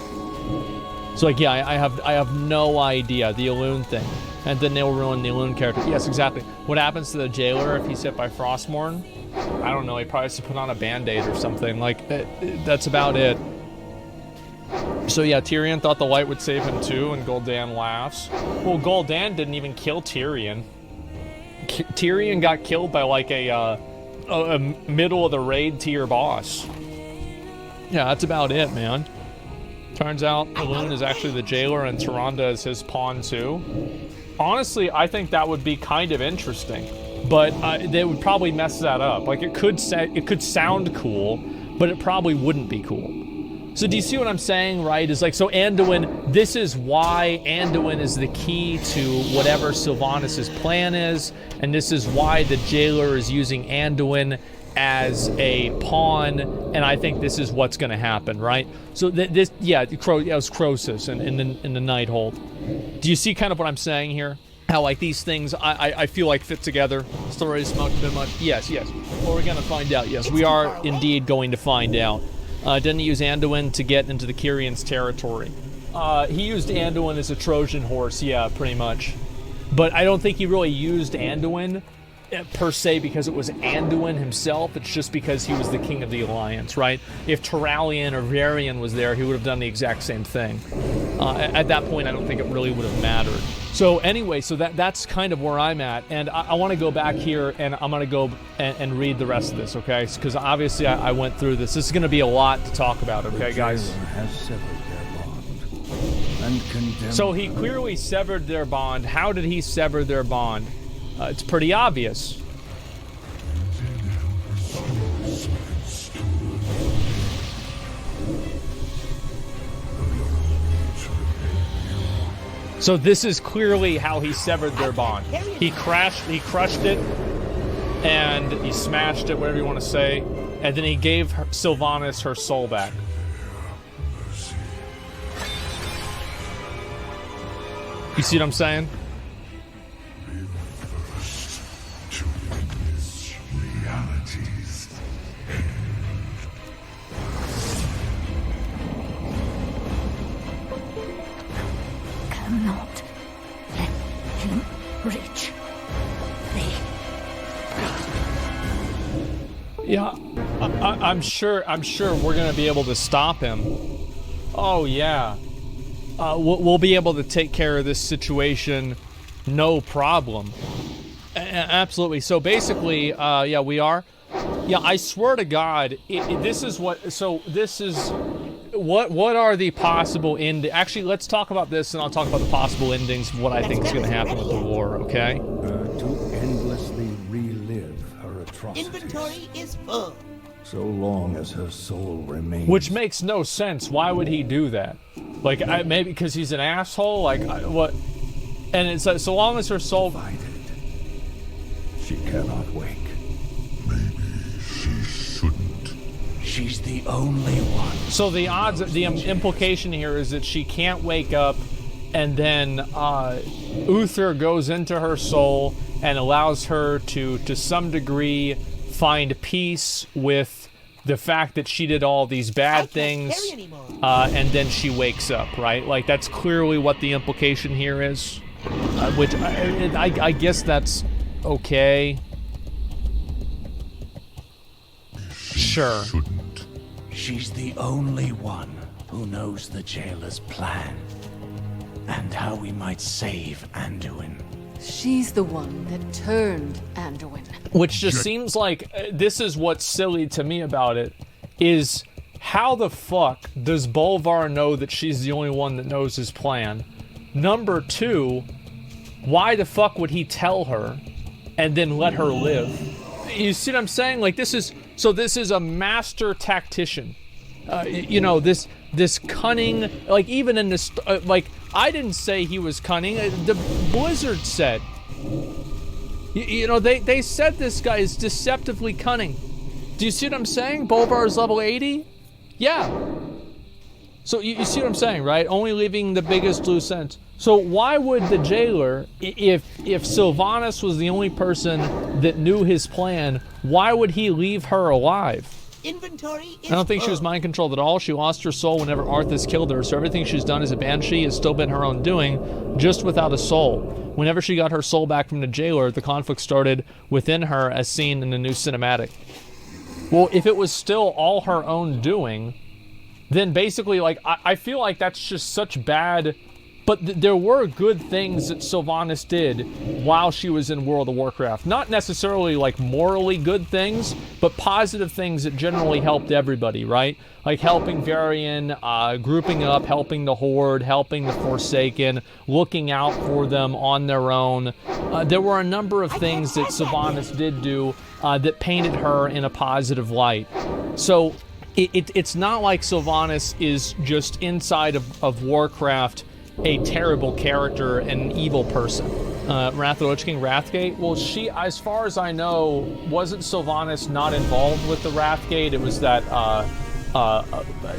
So like, yeah, I have no idea, the Elune thing. And then they'll ruin the Elune character. Yes, exactly. What happens to the jailer if he's hit by Frostmourne? I don't know, he probably has to put on a band-aid or something. Like, that's about it. So yeah, Tyrion thought the light would save him too, and Gul'dan laughs. Well, Gul'dan didn't even kill Tyrion. Tyrion got killed by like a middle of the raid tier boss. Yeah, that's about it, man. Turns out Elune is actually the jailer and Tyrande is his pawn too. Honestly, I think that would be kind of interesting, but they would probably mess that up. Like, it could sound cool, but it probably wouldn't be cool. So do you see what I'm saying, right? Is like, so Anduin, this is why Anduin is the key to whatever Sylvanas' plan is, and this is why the jailer is using Anduin as a pawn, and I think this is what's going to happen, right? So it was Croesus in the Nighthold. Do you see kind of what I'm saying here? How like these things I feel like fit together. Story smoked been much. Yes. Well, we're going to find out. Yes, we are indeed going to find out. Didn't he use Anduin to get into the Kyrians' territory? He used Anduin as a Trojan horse, yeah, pretty much. But I don't think he really used Anduin per se because it was Anduin himself. It's just because he was the king of the Alliance, right? If Turalyon or Varian was there, he would have done the exact same thing. At that point, I don't think it really would have mattered. So anyway, so that's kind of where I'm at. And I want to go back here, and I'm going to go and read the rest of this, okay? Because obviously I went through this. This is going to be a lot to talk about, okay, guys? Has severed their bond and condemned. So he clearly severed their bond. How did he sever their bond? It's pretty obvious. So this is clearly how he severed their bond. He crushed it, and he smashed it, whatever you want to say, and then he gave Sylvanas her soul back. You see what I'm saying? Cannot let him reach me. Yeah, I'm sure we're gonna be able to stop him. Oh yeah, we'll be able to take care of this situation, no problem. Absolutely. So basically, yeah, we are. Yeah, I swear to God, this is what. So this is. What are the possible end? Actually, let's talk about this, and I'll talk about the possible endings of what I think is going to happen with the war. Okay? To endlessly relive her atrocities. Inventory is full. So long as her soul remains. Which makes no sense. Why would he do that? Like, maybe because he's an asshole. Like, what? And it's like, so long as her soul. Divided, she cannot wake. Maybe she shouldn't. She's the only one. So the odds, the implication here is that she can't wake up, and then Uther goes into her soul and allows her to some degree find peace with the fact that she did all these bad things, and then she wakes up, right? Like, that's clearly what the implication here is, which I guess that's okay. Sure. Shouldn't. She's the only one who knows the jailer's plan and how we might save Anduin. She's the one that turned Anduin. Which just seems like this is what's silly to me about it, is how the fuck does Bolvar know that she's the only one that knows his plan? Number two, why the fuck would he tell her and then let her live? You see what I'm saying? Like, this is a master tactician. You know, this cunning, like, even in this, like, I didn't say he was cunning. The Blizzard said. You know, they said this guy is deceptively cunning. Do you see what I'm saying? Bolvar is level 80? Yeah. So you see what I'm saying, right? Only leaving the biggest loose ends. So why would the jailer, if Sylvanas was the only person that knew his plan, why would he leave her alive? Inventory is I don't think she was mind controlled at all. She lost her soul whenever Arthas killed her, so everything she's done as a banshee has still been her own doing, just without a soul. Whenever she got her soul back from the jailer, the conflict started within her as seen in the new cinematic. Well, if it was still all her own doing, then basically, like, I feel like that's just such bad. But there were good things that Sylvanas did while she was in World of Warcraft. Not necessarily, like, morally good things, but positive things that generally helped everybody, right? Like helping Varian, grouping up, helping the Horde, helping the Forsaken, looking out for them on their own. There were a number of things that Sylvanas did do that painted her in a positive light. So it's not like Sylvanas is just inside of Warcraft a terrible character and an evil person. Wrath of the Lich King, Wrathgate. Well, she, as far as I know, wasn't Sylvanas not involved with the Wrathgate? It was that,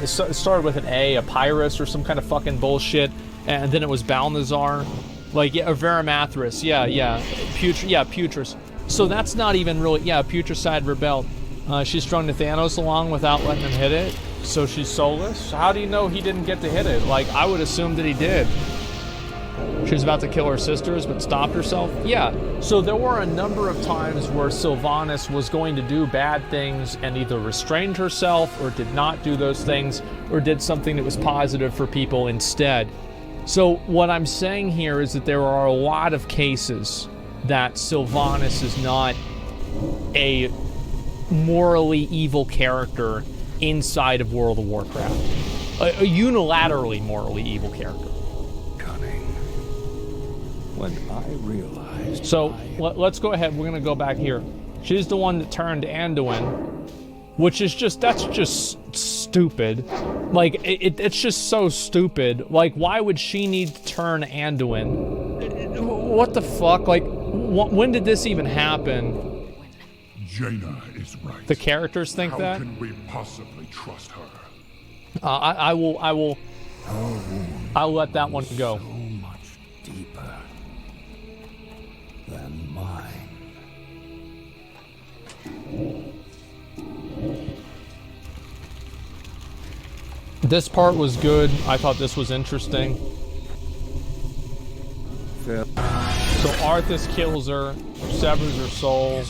it started with an A, a Pyrrhus or some kind of fucking bullshit, and then it was Balnazar. Like, yeah, Varimathras, yeah. Putris. So that's not even really, Putricide rebelled. She strung the Thanos along without letting him hit it, so she's soulless? How do you know he didn't get to hit it? Like, I would assume that he did. She was about to kill her sisters, but stopped herself? Yeah. So there were a number of times where Sylvanas was going to do bad things and either restrained herself or did not do those things or did something that was positive for people instead. So what I'm saying here is that there are a lot of cases that Sylvanas is not a morally evil character inside of World of Warcraft. A unilaterally morally evil character. When I realized... So, let's go ahead. We're going to go back here. She's the one that turned Anduin, which is just... That's just stupid. Like, it's just so stupid. Like, why would she need to turn Anduin? What the fuck? Like, when did this even happen? Jaina is right. The characters think How that? How can we possibly trust her? I'll let that one go. Deeper than mine. This part was good. I thought this was interesting. So Arthas kills her, severs her soul.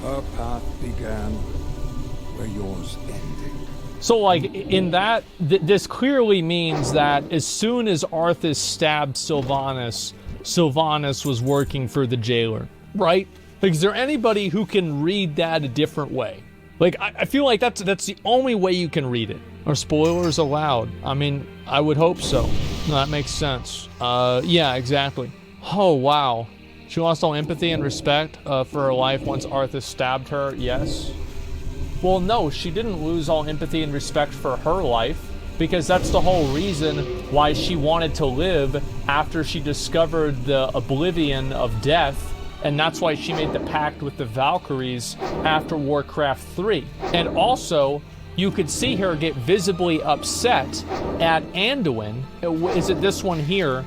Her path began where yours ended. So, like, in that, this clearly means that as soon as Arthas stabbed Sylvanas, Sylvanas was working for the jailer, right? Like, is there anybody who can read that a different way? Like, I feel like that's the only way you can read it. Are spoilers allowed? I mean, I would hope so. No, that makes sense. Yeah, exactly. Oh, wow. She lost all empathy and respect for her life once Arthas stabbed her, yes. Well, no, she didn't lose all empathy and respect for her life, because that's the whole reason why she wanted to live after she discovered the oblivion of death, and that's why she made the pact with the Valkyries after Warcraft 3. And also, you could see her get visibly upset at Anduin. Is it this one here?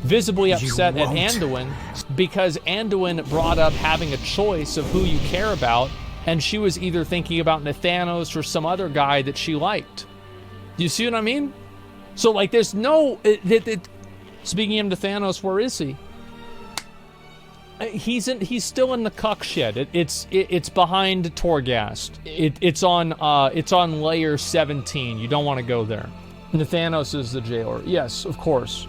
Visibly upset at Anduin because Anduin brought up having a choice of who you care about, and she was either thinking about Nathanos or some other guy that she liked. Do you see what I mean? So, like, there's no... Speaking of Nathanos, where is he? He's still in the cuck shed. It's behind Torghast. It's on layer 17. You don't want to go there. Nathanos is the jailer. Yes, of course.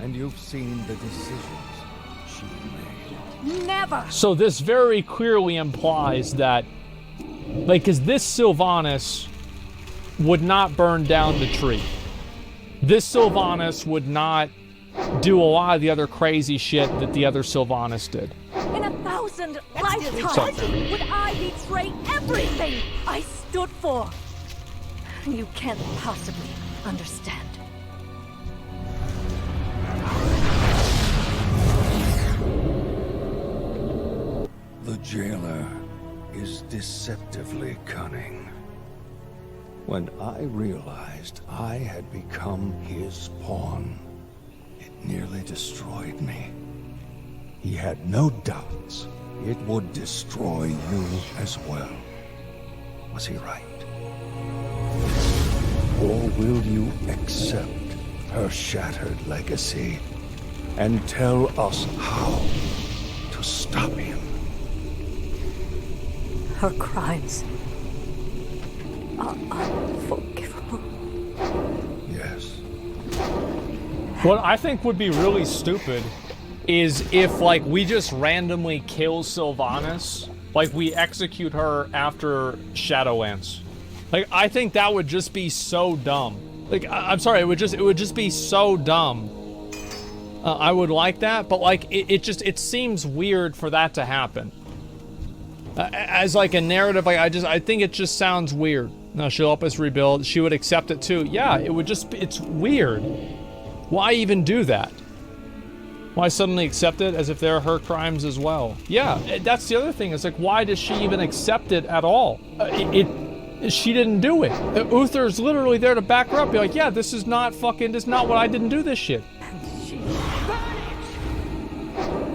And you've seen the decisions she made. Never! So this very clearly implies that, like, because this Sylvanas would not burn down the tree. This Sylvanas would not do a lot of the other crazy shit that the other Sylvanas did. In 1,000 lifetimes would I betray everything I stood for. You can't possibly understand. The jailer is deceptively cunning. When I realized I had become his pawn, it nearly destroyed me. He had no doubts it would destroy you as well. Was he right? Or will you accept her shattered legacy and tell us how to stop him? Her crimes are unforgivable. Yes. What I think would be really stupid is if, like, we just randomly kill Sylvanas, like we execute her after Shadowlands. Like, I think that would just be so dumb. Like, I'm sorry, it would just be so dumb. I would like that, but like, it seems weird for that to happen. As like a narrative, like I think it just sounds weird. No, she'll help us rebuild. She would accept it too. Yeah, it would just be, it's weird. Why even do that? Why suddenly accept it as if they're her crimes as well? Yeah, that's the other thing. It's like, why does she even accept it at all? She didn't do it. Uther's literally there to back her up. Be like, yeah, this is not what I didn't do this shit. And she vanished.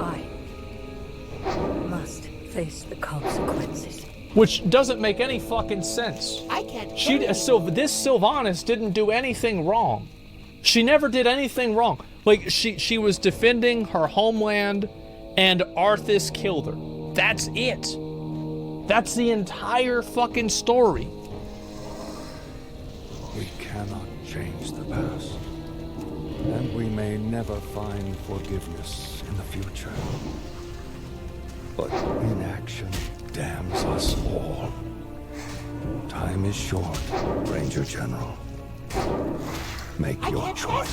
I must face the consequences. Which doesn't make any fucking sense. I can't. This Sylvanas didn't do anything wrong. She never did anything wrong. Like, she was defending her homeland, and Arthas killed her. That's it. That's the entire fucking story. We cannot change the past, and we may never find forgiveness in the future. But inaction damns us all. Time is short, Ranger General. Make your choice.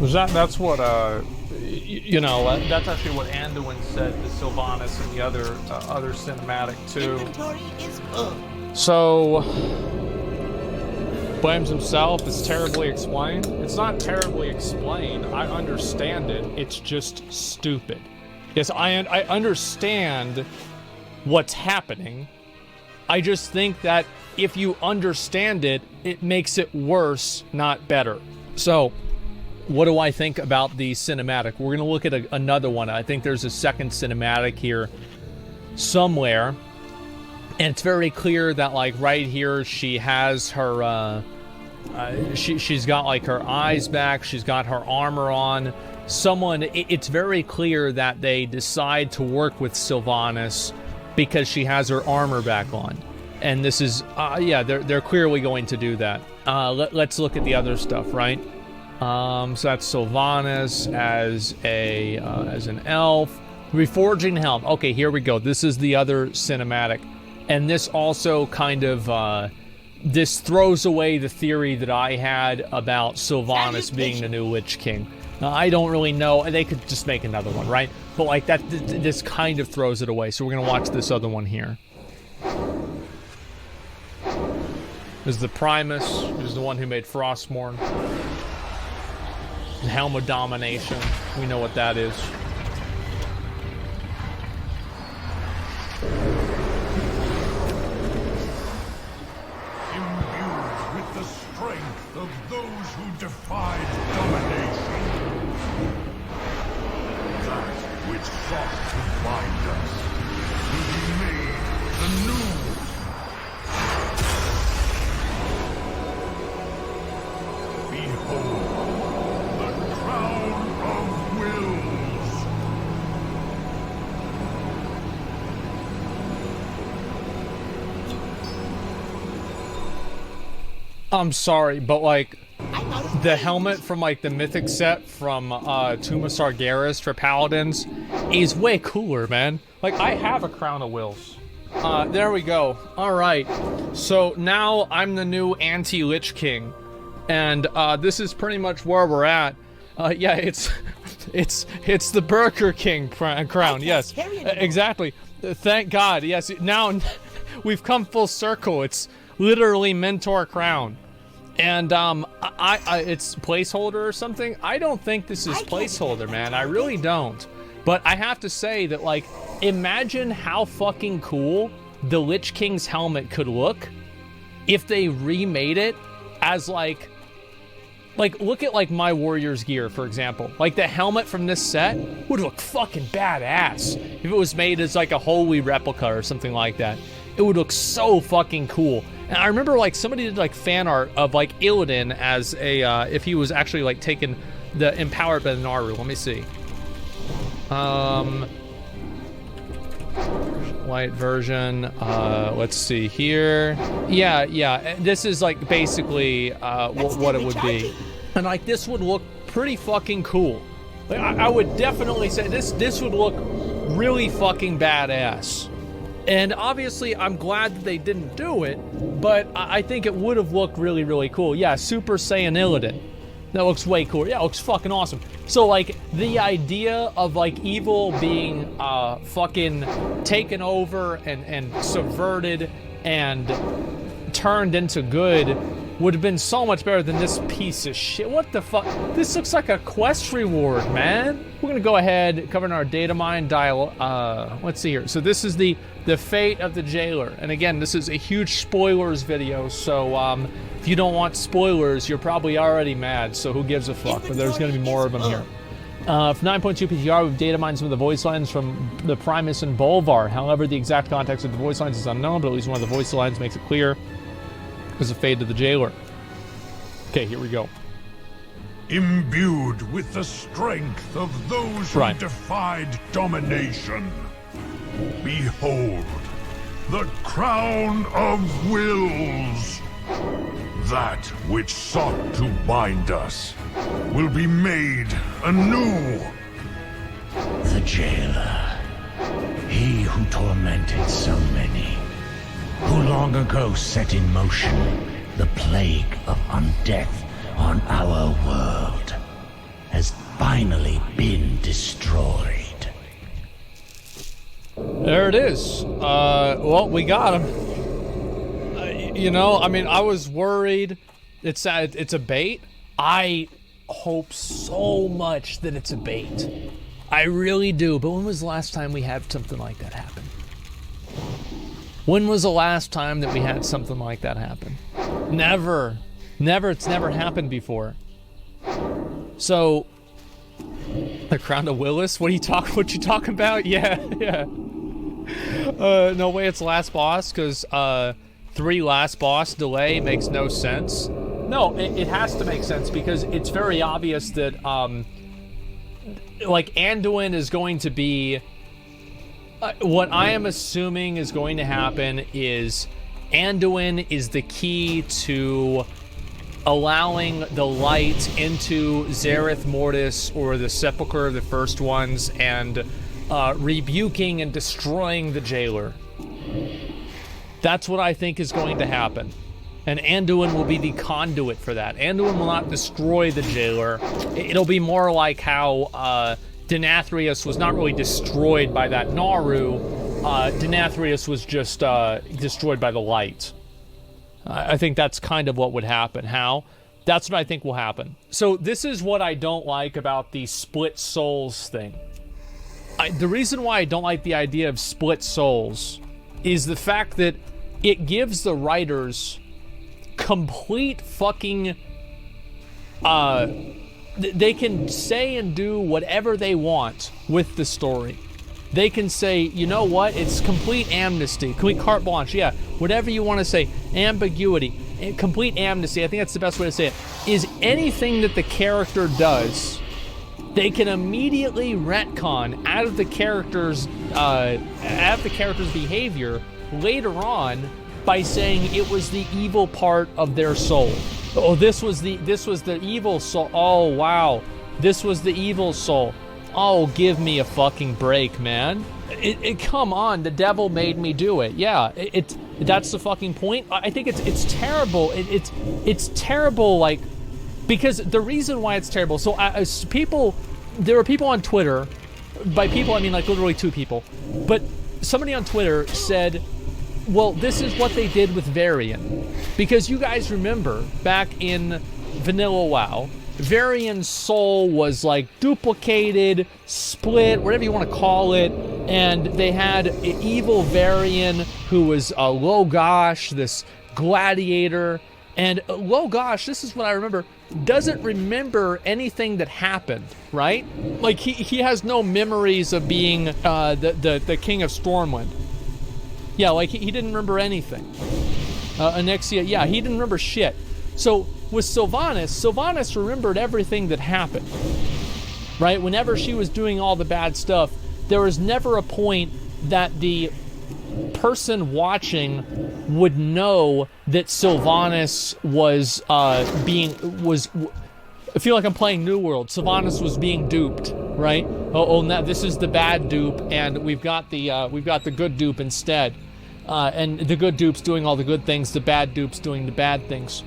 That's what that's actually what Anduin said to Sylvanas and the other cinematic too. Inventory is full. So blames himself. It's terribly explained. It's not terribly explained. I understand it. It's just stupid. Yes, I understand what's happening. I just think that if you understand it, it makes it worse, not better. So, what do I think about the cinematic? We're going to look at another one. I think there's a second cinematic here somewhere. And it's very clear that, like, right here, she has her, she's got, like, her eyes back. She's got her armor on. It's very clear that they decide to work with Sylvanas because she has her armor back on. And this is, they're clearly going to do that. Let's look at the other stuff, right? So that's Sylvanas as an elf. Reforging helm. Okay, here we go. This is the other cinematic. And this also kind of, this throws away the theory that I had about Sylvanas being the new Lich King. Now, I don't really know. They could just make another one, right? But like that, this kind of throws it away. So we're going to watch this other one here. This is the Primus, who's the one who made Frostmourne. The Helm of Domination. We know what that is. Imbued with the strength of those who defied domination. That which sought to bind us will be made anew. Behold, the crown of wills. I'm sorry, but like the helmet from like the mythic set from Tomb of Sargeras for paladins is way cooler, man. Like I have a Crown of Wills. There we go. All right, so now I'm the new anti-Lich King, and this is pretty much where we're at. Yeah, it's the Burger King crown. Yes, exactly. Thank God. Yes, now we've come full circle. It's literally Mentor Crown. And it's placeholder or something. I don't think this is placeholder, man. I really don't. But I have to say that, like, imagine how fucking cool the Lich King's helmet could look if they remade it as like look at like my Warrior's gear, for example. Like the helmet from this set would look fucking badass if it was made as like a holy replica or something like that. It would look so fucking cool. And I remember like somebody did like fan art of like Illidan as a if he was actually like taken the empowered by the Naru. Let me see. Light version. Let's see here. Yeah. This is like basically what it would be. And like this would look pretty fucking cool. Like, I would definitely say this would look really fucking badass. And obviously, I'm glad that they didn't do it, but I think it would have looked really, really cool. Yeah, Super Saiyan Illidan. That looks way cool. Yeah, it looks fucking awesome. So, like, the idea of, like, evil being fucking taken over and subverted and turned into good would have been so much better than this piece of shit. What the fuck? This looks like a quest reward, man. We're gonna go ahead, covering our data mine dial. Let's see here. So this is the fate of the jailer. And again, this is a huge spoilers video, so if you don't want spoilers, you're probably already mad, so who gives a fuck? But there's gonna be more of them here. For 9.2 PTR, we've data mined some of the voice lines from the Primus and Bolvar. However, the exact context of the voice lines is unknown, but at least one of the voice lines makes it clear. Is the fate of the jailer. Okay, here we go. Imbued with the strength of those who Right. defied domination. Behold, the crown of wills. That which sought to bind us will be made anew. The jailer. He who tormented so many. Who long ago set in motion the plague of undeath on our world, has finally been destroyed. There it is. Well, we got him. You know, I mean, I was worried. It's a bait. I hope so much that it's a bait. I really do. But when was the last time we had something like that happen? When was the last time that we had something like that happen? Never. Never. It's never happened before. So, the Crown of Willis? What you talking about? Yeah, yeah. No way it's last boss, because 3 last boss delay makes no sense. No, it has to make sense, because it's very obvious that, like, Anduin is going to be... what I am assuming is going to happen is Anduin is the key to allowing the light into Zareth Mortis, or the Sepulchre of the First Ones, and rebuking and destroying the jailer. That's what I think is going to happen. And Anduin will be the conduit for that. Anduin will not destroy the jailer. It'll be more like how Denathrius was not really destroyed by that Naru. Denathrius was just destroyed by the light. I think that's kind of what would happen. How? That's what I think will happen. So this is what I don't like about the split souls thing. The reason why I don't like the idea of split souls is the fact that it gives the writers complete fucking... they can say and do whatever they want with the story. They can say, you know what, it's complete amnesty, complete carte blanche, yeah, whatever you want to say, ambiguity, complete amnesty, I think that's the best way to say it, is anything that the character does, they can immediately retcon out of the character's behavior later on by saying it was the evil part of their soul. Oh, this was the evil soul. Oh, wow. This was the evil soul. Oh, give me a fucking break, man. Come on, the devil made me do it. Yeah, that's the fucking point. I think it's terrible. It's terrible, like, because the reason why it's terrible. So there are people on Twitter. By people, I mean like literally 2 people. But somebody on Twitter said, well, this is what they did with Varian. Because you guys remember, back in Vanilla WoW, Varian's soul was like duplicated, split, whatever you want to call it, and they had evil Varian who was Logosh, this gladiator, and Logosh, this is what I remember, doesn't remember anything that happened, right? Like, he has no memories of being the king of Stormwind. Yeah, like, he didn't remember anything. Anexia, yeah, he didn't remember shit. So, with Sylvanas remembered everything that happened, right? Whenever she was doing all the bad stuff, there was never a point that the person watching would know that Sylvanas was I feel like I'm playing New World. Sylvanas was being duped, right? Oh, now this is the bad dupe, and we've got the good dupe instead. And the good dupe's doing all the good things, the bad dupe's doing the bad things.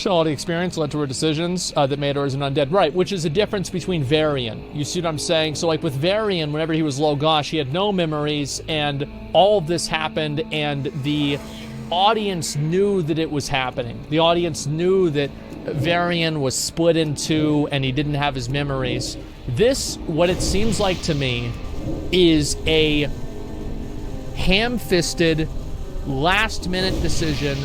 Quality experience led to her decisions that made her as an undead. Right, which is a difference between Varian. You see what I'm saying? So, like, with Varian, whenever he was Logosh, he had no memories, and all of this happened, and the audience knew that it was happening. The audience knew that Varian was split in two and he didn't have his memories. This, what it seems like to me, is a ham-fisted, last-minute decision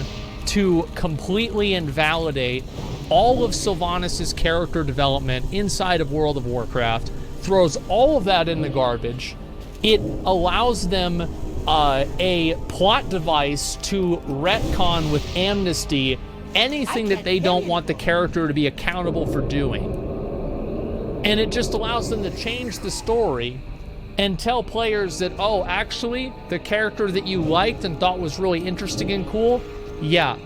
to completely invalidate all of Sylvanas' character development inside of World of Warcraft, throws all of that in the garbage. It allows them a plot device to retcon with amnesty anything that they don't want the character to be accountable for doing. And it just allows them to change the story and tell players that, oh, actually, the character that you liked and thought was really interesting and cool, yeah,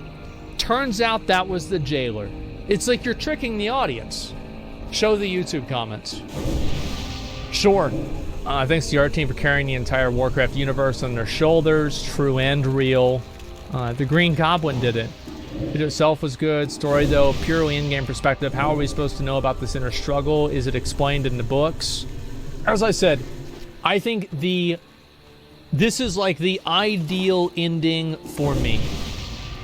turns out that was the jailer. It's like you're tricking the audience. Show the YouTube comments. Sure. Thanks to the art team for carrying the entire Warcraft universe on their shoulders, true and real. The Green Goblin did it. It itself was good. Story, though, purely in-game perspective. How are we supposed to know about this inner struggle? Is it explained in the books? As I said, I think this is like the ideal ending for me.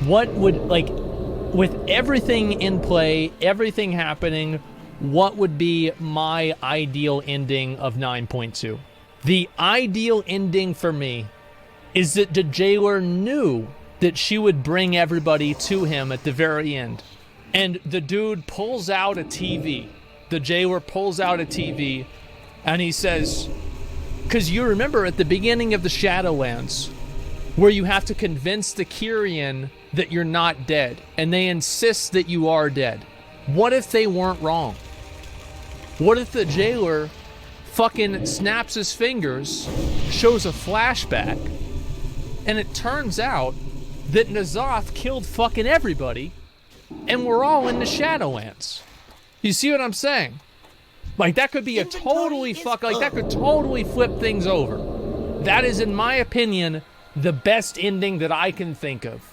What would, like, with everything in play, everything happening, what would be my ideal ending of 9.2? The ideal ending for me is that the jailer knew that she would bring everybody to him at the very end. And the dude pulls out a TV. The jailer pulls out a TV and he says, because you remember at the beginning of the Shadowlands, where you have to convince the Kyrian that you're not dead, and they insist that you are dead. What if they weren't wrong? What if the jailer fucking snaps his fingers, shows a flashback, and it turns out that N'Zoth killed fucking everybody, and we're all in the Shadowlands? You see what I'm saying? Like, that could be a totally that could totally flip things over. That is, in my opinion, the best ending that I can think of.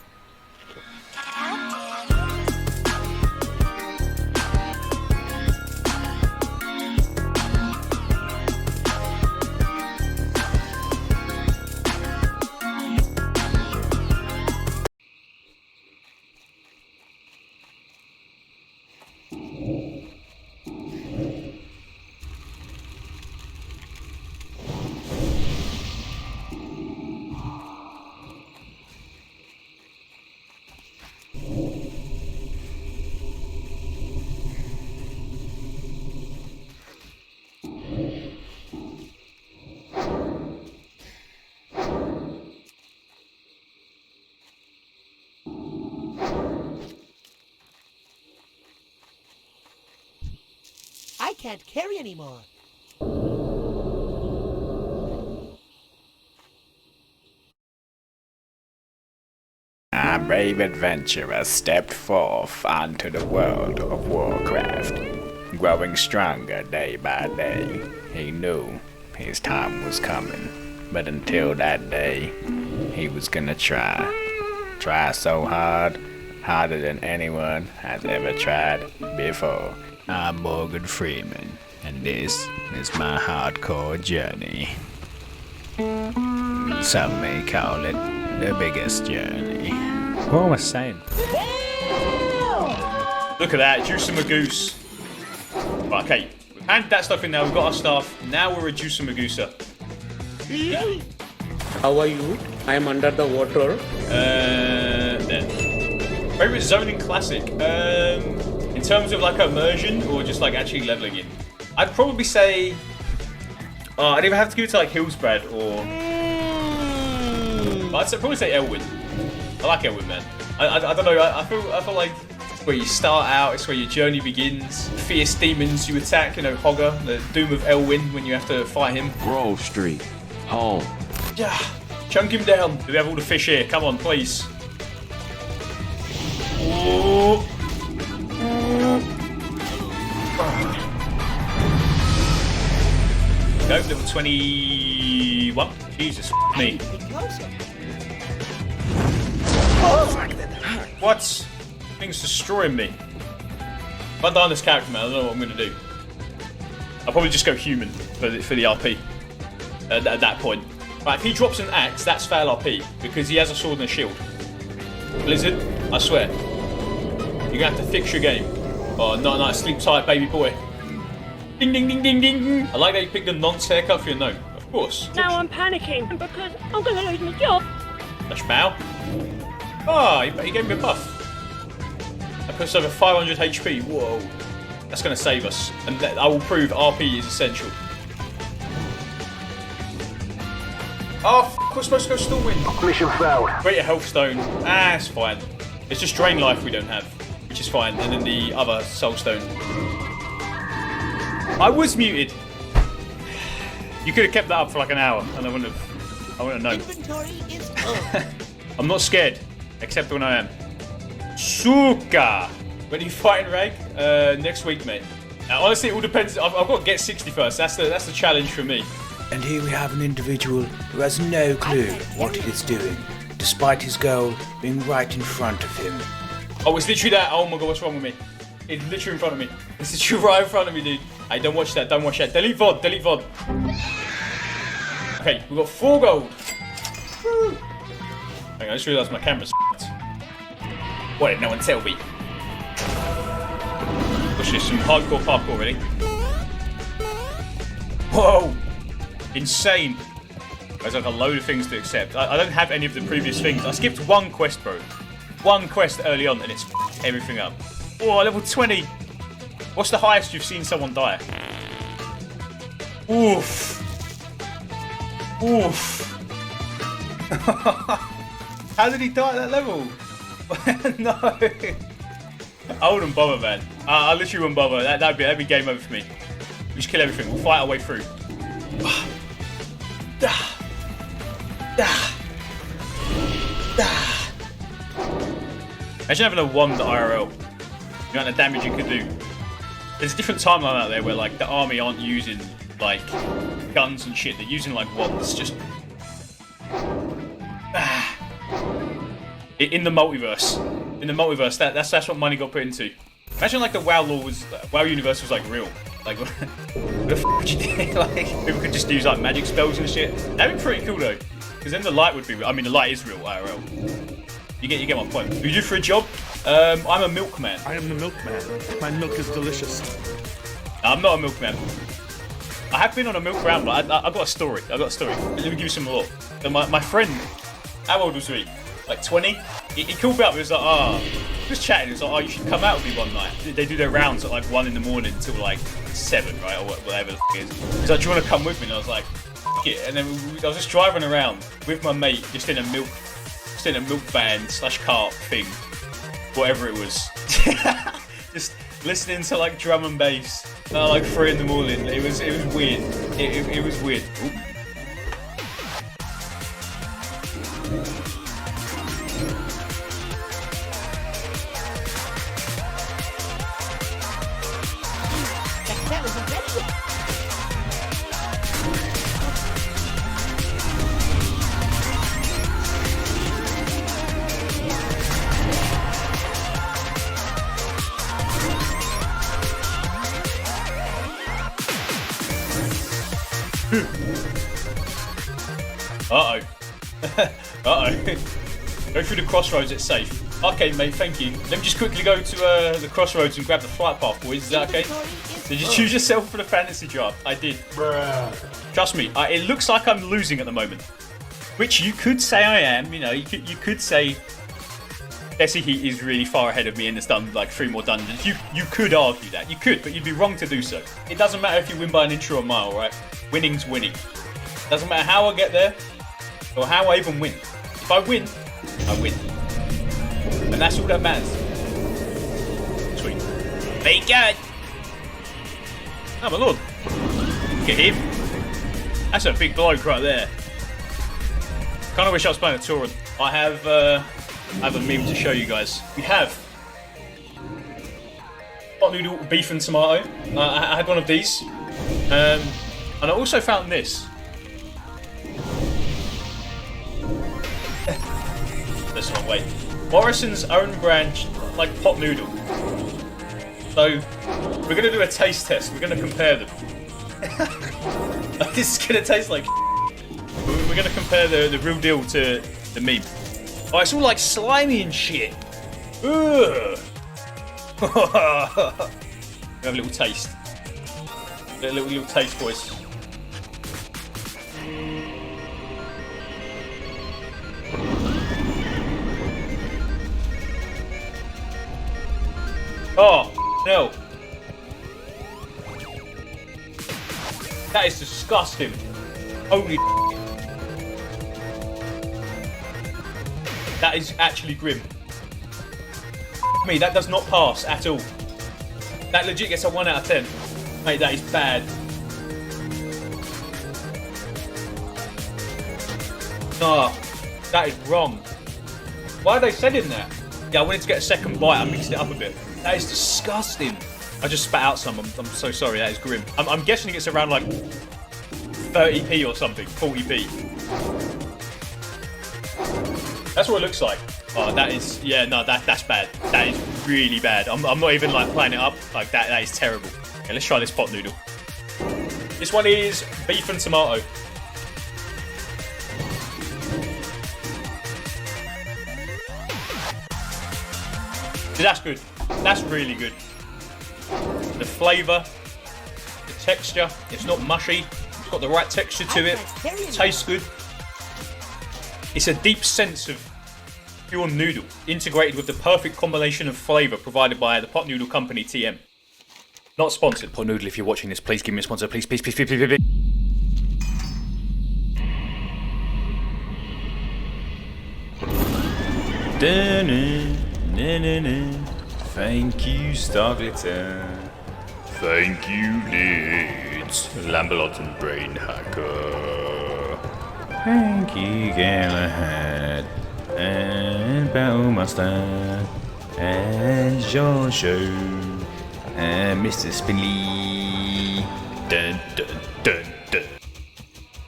I can't carry anymore. A brave adventurer stepped forth onto the world of Warcraft. Growing stronger day by day, he knew his time was coming. But until that day, he was gonna try. Try so hard, harder than anyone has ever tried before. I'm Morgan Freeman, and this is my hardcore journey. Some may call it the biggest journey. What am I saying? Look at that, Juice and Magoose. Right, okay, we've handed that stuff in now, we've got our stuff. Now we're a Juice and Magoosa. How are you? I am under the water. There. Favorite zoning classic? In terms of like immersion or just like actually leveling in? I'd probably say... I'd either have to give it to like Hillsbrad or... I'd probably say Elwyn. I like Elwyn, man. I don't know, I feel like it's where you start out, it's where your journey begins. Fierce demons you attack, you know, Hogger, the Doom of Elwyn when you have to fight him. Grove Street, home. Yeah, chunk him down. Do we have all the fish here? Come on, please. Oh. Go, level 21. Jesus, me. What? Thing's destroying me. If I die on this character, man, I don't know what I'm going to do. I'll probably just go human for the RP at that point. Right, if he drops an axe, that's fail RP, because he has a sword and a shield. Blizzard, I swear. You're gonna have to fix your game. Oh, night, sleep tight, baby boy. Ding, ding, ding, ding, ding. I like that you picked the nonce haircut for your gnome. Of course. Now I'm panicking because I'm gonna lose my job. Dash bow. Oh, he gave me a buff. That puts over 500 HP. Whoa. That's going to save us. And I will prove RP is essential. Oh, f***, we're supposed to go Stormwind. Mission failed. Greater Health Stone. Ah, it's fine. It's just Drain Life we don't have, which is fine. And then the other Soul Stone. I was muted. You could have kept that up for like an hour and I wouldn't have known. Inventory is full. I'm not scared, except when I am. Suka! When are you fighting Rag? Next week, mate. Honestly, it all depends. I've got to get 60 first. That's the challenge for me. And here we have an individual who has no clue what he is doing, despite his goal being right in front of him. Oh, it's literally that. Oh my god, what's wrong with me? It's literally in front of me. It's literally right in front of me, dude. Hey, don't watch that. Don't watch that. Delete VOD. Delete VOD. Okay, we've got 4 gold. Woo. Hang on, I just realised my camera's f***ed. Why did no one tell me? Watch this, some hardcore parkour, ready? Whoa! Insane! There's like a load of things to accept. I don't have any of the previous things. I skipped one quest, bro. One quest early on and it's f***ed everything up. Oh, level 20! What's the highest you've seen someone die? Oof! Oof! How did he die at that level? No! I wouldn't bother, man. I literally wouldn't bother. That'd be game over for me. We just kill everything. We'll fight our way through. Imagine having a wand IRL. The amount of damage you could do. There's a different timeline out there where like the army aren't using like guns and shit. They're using like wands. Just in the multiverse. In the multiverse, that's what money got put into. Imagine like the WoW universe was like real. Like what the f would you do? Like people could just use like magic spells and shit. That'd be pretty cool though. Because then the light would be. I mean, the light is real IRL. You get my point. What do you do for a job? I'm a milkman. I am the milkman. My milk is delicious. I'm not a milkman. I have been on a milk round, but I've got a story. Let me give you some more. My friend, how old was he? Like 20? He called me up. He was like, just chatting. He was like, you should come out with me one night. They do their rounds at like 1 in the morning till like 7, right? Or whatever the f it is. He's like, do you want to come with me? And I was like, f it. And then I was just driving around with my mate, just in a milk van / cart thing, whatever it was. Just listening to like drum and bass at like 3 in the morning. It was weird. It was weird. Ooh. That was a very Uh-oh. Uh-oh. Go through the crossroads, it's safe. Okay, mate, thank you. Let me just quickly go to the crossroads and grab the flight path, boys. Is that okay? Did you choose yourself for the fantasy draft? I did. Bruh. Trust me, it looks like I'm losing at the moment. Which you could say I am, you know, you could say Bessie Heat is really far ahead of me and has done like 3 more dungeons. You could argue that. You could, but you'd be wrong to do so. It doesn't matter if you win by an inch or a mile, right? Winning's winning. Doesn't matter how I get there or how I even win. If I win, I win. And that's all that matters. Sweet. There you go. Oh my lord. Look at him. That's a big bloke right there. Kind of wish I was playing a Tauren. I have a meme to show you guys. We have pot noodle, beef and tomato. I had one of these. And I also found this. This one, wait. Morrison's own brand, like pot noodle. So, we're gonna do a taste test. We're gonna compare them. This is gonna taste like. We're gonna compare the real deal to the meme. Oh, it's all like slimy and shit. Ugh. Have a little taste. Little taste, boys. Oh, no. That is disgusting. Holy that is actually grim. Me, that does not pass at all. That legit gets a 1 out of 10. Mate, that is bad. Nah, that is wrong. Why are they sending that? Yeah, I wanted to get a second bite. I mixed it up a bit. That is disgusting. I just spat out some. I'm so sorry. That is grim. I'm guessing it's around like 30p or something. 40p. That's what it looks like. Oh, that is... Yeah, no, that's bad. That is really bad. I'm not even like playing it up. Like that is terrible. Okay, let's try this pot noodle. This one is beef and tomato. That's good. That's really good. The flavour, the texture, it's not mushy. It's got the right texture to it. It tastes good. It's a deep sense of pure noodle, integrated with the perfect combination of flavour provided by the pot noodle company TM. Not sponsored. Pot noodle, if you're watching this, please give me a sponsor. Please, please, please, please, please, please. Thank you, Starglitter. Thank you, Lids. Lambalot and Brain Hacker. Thank you, Galahad. And Battlemaster. And Jean-Show. And Mr. Spinley. Dun, dun, dun, dun.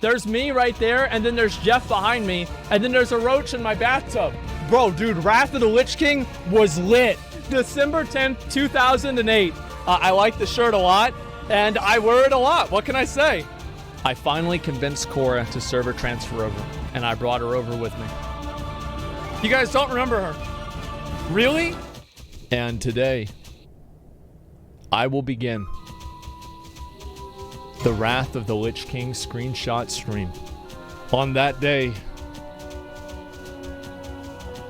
There's me right there, and then there's Jeff behind me, and then there's a roach in my bathtub. Bro, dude, Wrath of the Lich King was lit. December 10th, 2008. I like the shirt a lot, and I wear it a lot. What can I say? I finally convinced Cora to server transfer over, and I brought her over with me. You guys don't remember her? Really? And today, I will begin the Wrath of the Lich King screenshot stream. On that day,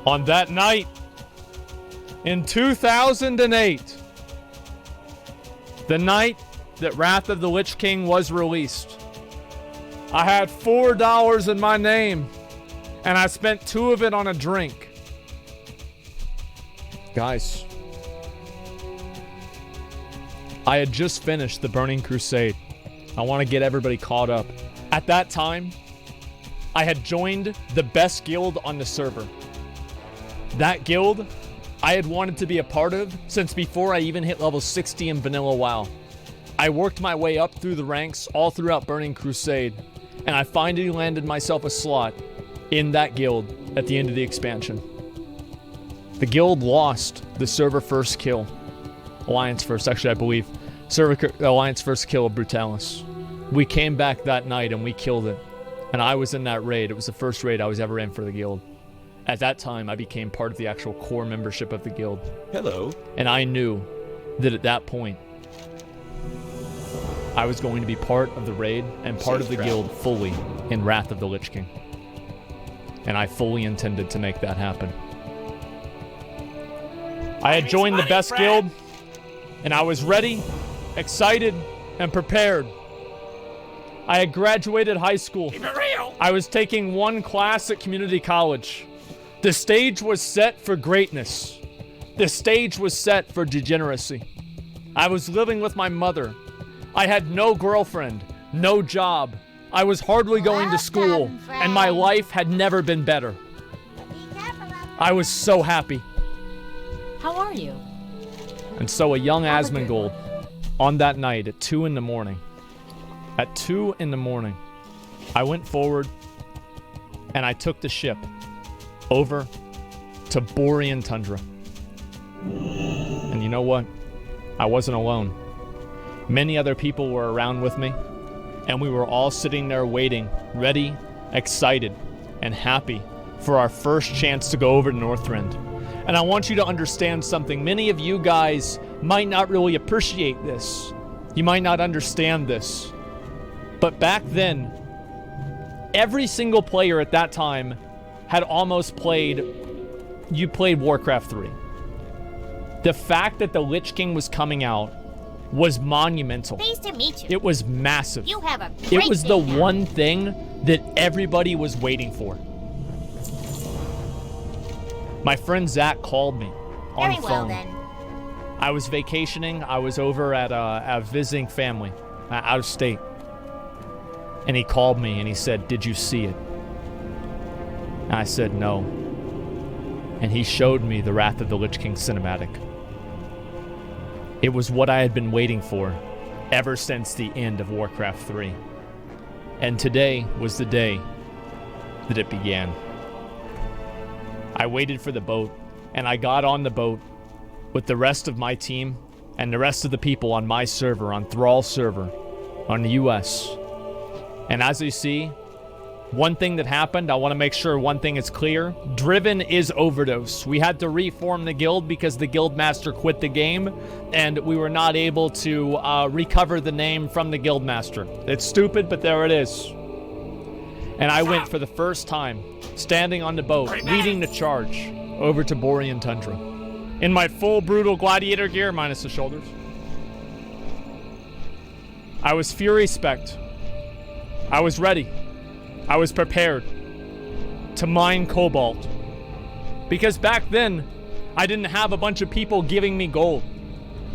on that night, in 2008, the night that Wrath of the Lich King was released, I had $4 in my name, and I spent 2 of it on a drink. Guys, I had just finished the Burning Crusade. I want to get everybody caught up. At that time, I had joined the best guild on the server. That guild I had wanted to be a part of since before I even hit level 60 in vanilla WoW. I worked my way up through the ranks all throughout Burning Crusade, and I finally landed myself a slot in that guild at the end of the expansion. The guild lost the server first kill. Alliance first, actually, I believe. Alliance first kill of Brutalis. We came back that night and we killed it. And I was in that raid. It was the first raid I was ever in for the guild. At that time, I became part of the actual core membership of the guild. Hello. And I knew that at that point, I was going to be part of the raid and part of the guild fully in Wrath of the Lich King. And I fully intended to make that happen. I had joined the best guild, and I was ready, excited, and prepared. I had graduated high school. I was taking one class at community college. The stage was set for greatness. The stage was set for degeneracy. I was living with my mother. I had no girlfriend, no job. I was hardly going to school, and my life had never been better. I was so happy. How are you? And so a young Asmongold, on that night at 2 in the morning, I went forward and I took the ship over to Borean Tundra. And you know what? I wasn't alone. Many other people were around with me, and we were all sitting there waiting, ready, excited, and happy for our first chance to go over to Northrend. And I want you to understand something. Many of you guys might not really appreciate this. You might not understand this. But back then, every single player at that time had almost played Warcraft 3. The fact that the Lich King was coming out was monumental. Pleased to meet you. It was massive. You have a great It was the day now. one thing that everybody was waiting for. My friend Zach called me on Very the well phone. then. I was vacationing. I was over at visiting family out of state. And he called me and he said, "Did you see it?" And I said, "No." And he showed me the Wrath of the Lich King cinematic. It was what I had been waiting for ever since the end of Warcraft 3. And today was the day that it began. I waited for the boat, and I got on the boat with the rest of my team and the rest of the people on my server, on Thrall's server, on the US. And as you see, one thing that happened, I want to make sure one thing is clear. Driven is Overdose. We had to reform the guild because the guild master quit the game, and we were not able to recover the name from the guild master. It's stupid, but there it is. And I went for the first time, standing on the boat, leading the charge over to Borean Tundra. In my full brutal gladiator gear, minus the shoulders. I was Fury Spect. I was ready. I was prepared to mine cobalt. Because back then, I didn't have a bunch of people giving me gold.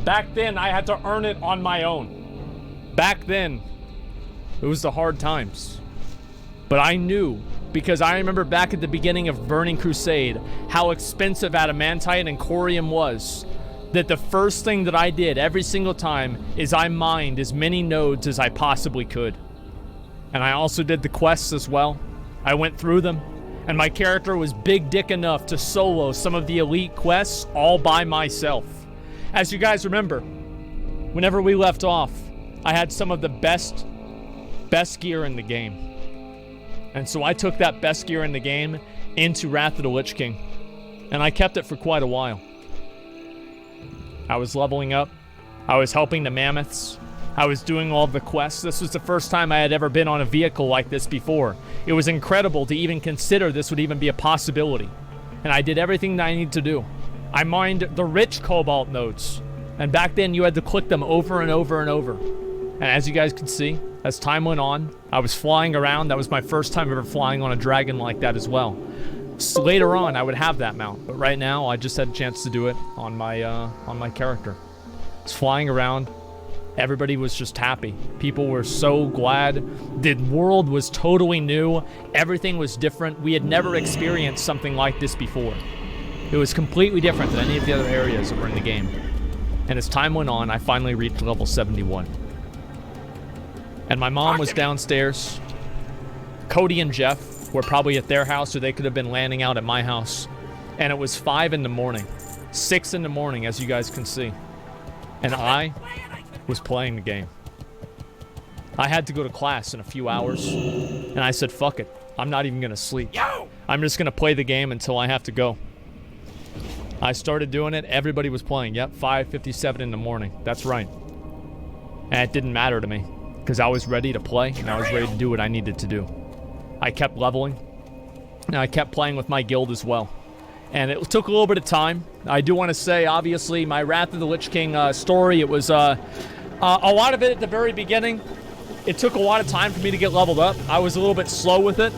Back then, I had to earn it on my own. Back then, it was the hard times. But I knew, because I remember back at the beginning of Burning Crusade, how expensive adamantite and corium was, that the first thing that I did every single time is I mined as many nodes as I possibly could. And I also did the quests as well. I went through them, and my character was big dick enough to solo some of the elite quests all by myself. As you guys remember, whenever we left off, I had some of the best gear in the game. And so I took that best gear in the game into Wrath of the Lich King, and I kept it for quite a while. I was leveling up. I was helping the mammoths. I was doing all the quests. This was the first time I had ever been on a vehicle like this before. It was incredible to even consider this would even be a possibility. And I did everything that I needed to do. I mined the rich cobalt nodes. And back then you had to click them over and over and over. And as you guys could see, as time went on, I was flying around. That was my first time ever flying on a dragon like that as well. So later on, I would have that mount. But right now, I just had a chance to do it on my character. I was flying around. Everybody was just happy. People were so glad. The world was totally new. Everything was different. We had never experienced something like this before. It was completely different than any of the other areas that were in the game. And as time went on, I finally reached level 71. And my mom was downstairs. Cody and Jeff were probably at their house, or they could have been landing out at my house. And it was 5 in the morning. 6 in the morning, as you guys can see. And I was playing the game. I had to go to class in a few hours, and I said, fuck it. I'm not even gonna sleep. I'm just gonna play the game until I have to go. I started doing it. Everybody was playing. Yep, 5:57 in the morning. That's right. And it didn't matter to me, because I was ready to play, and I was ready to do what I needed to do. I kept leveling, and I kept playing with my guild as well. And it took a little bit of time. I do want to say, obviously, my Wrath of the Lich King story, it was a lot of it at the very beginning. It took a lot of time for me to get leveled up. I was a little bit slow with it,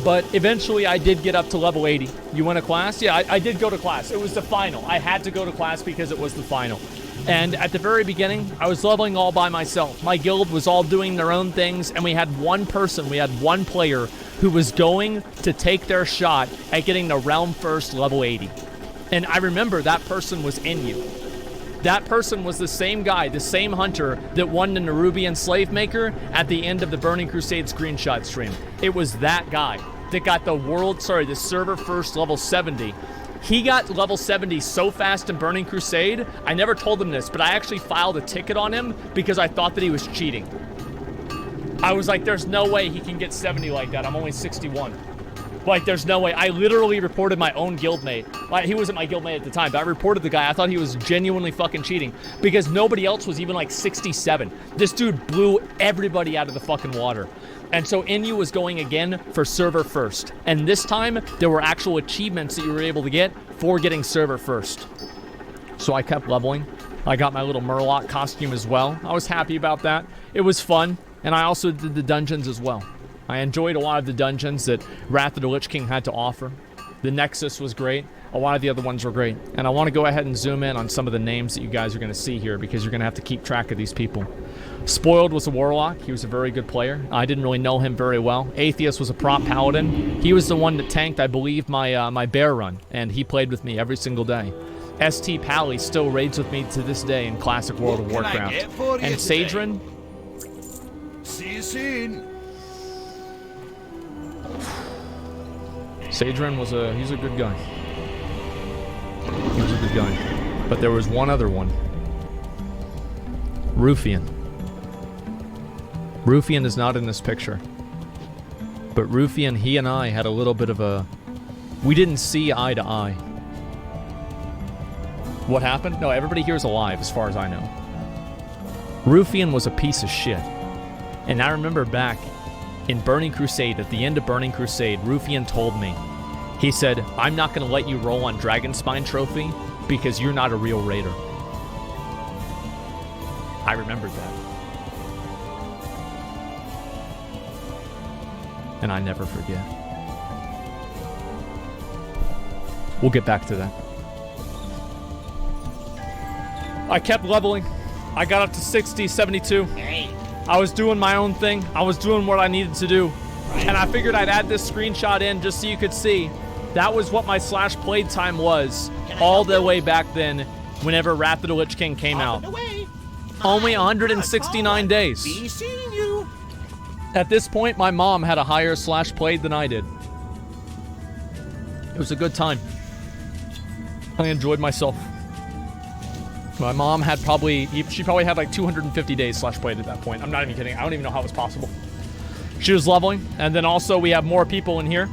but eventually I did get up to level 80. You went to class? Yeah, I did go to class. It was the final. I had to go to class because it was the final. And at the very beginning, I was leveling all by myself. My guild was all doing their own things, and we had one person, we had one player who was going to take their shot at getting the Realm First level 80. And I remember that person was in you. That person was the same guy, the same hunter that won the Nerubian Slave Maker at the end of the Burning Crusade screenshot stream. It was that guy that got the server first level 70. He got level 70 so fast in Burning Crusade, I never told him this, but I actually filed a ticket on him because I thought that he was cheating. I was like, there's no way he can get 70 like that. I'm only 61. Like, there's no way. I literally reported my own guildmate. Like, he wasn't my guildmate at the time, but I reported the guy. I thought he was genuinely fucking cheating because nobody else was even like 67. This dude blew everybody out of the fucking water. And so Inu was going again for server first. And this time, there were actual achievements that you were able to get for getting server first. So I kept leveling. I got my little Murloc costume as well. I was happy about that. It was fun. And I also did the dungeons as well. I enjoyed a lot of the dungeons that Wrath of the Lich King had to offer. The Nexus was great. A lot of the other ones were great. And I want to go ahead and zoom in on some of the names that you guys are going to see here because you're going to have to keep track of these people. Spoiled was a Warlock. He was a very good player. I didn't really know him very well. Atheist was a prop paladin. He was the one that tanked, I believe, my bear run. And he played with me every single day. ST Pally still raids with me to this day in classic World of Warcraft. And Sadrin... See you soon. Sadrin he's a good guy. He was a good guy. But there was one other one. Rufian. Rufian is not in this picture. But Rufian, he and I had a little bit of a... We didn't see eye to eye. What happened? No, everybody here is alive as far as I know. Rufian was a piece of shit. And I remember back in Burning Crusade, at the end of Burning Crusade, Rufian told me, he said, I'm not going to let you roll on Dragonspine Trophy because you're not a real raider. I remembered that. And I never forget. We'll get back to that. I kept leveling. I got up to 60, 72. I was doing my own thing. I was doing what I needed to do. And I figured I'd add this screenshot in just so you could see. That was what my / playtime was all the way back then whenever Wrath of the Lich King came out. Only 169 days. Be seeing you. At this point, my mom had a higher / played than I did. It was a good time. I enjoyed myself. My mom had she probably had like 250 days / played at that point. I'm not even kidding. I don't even know how it was possible. She was leveling. And then also we have more people in here.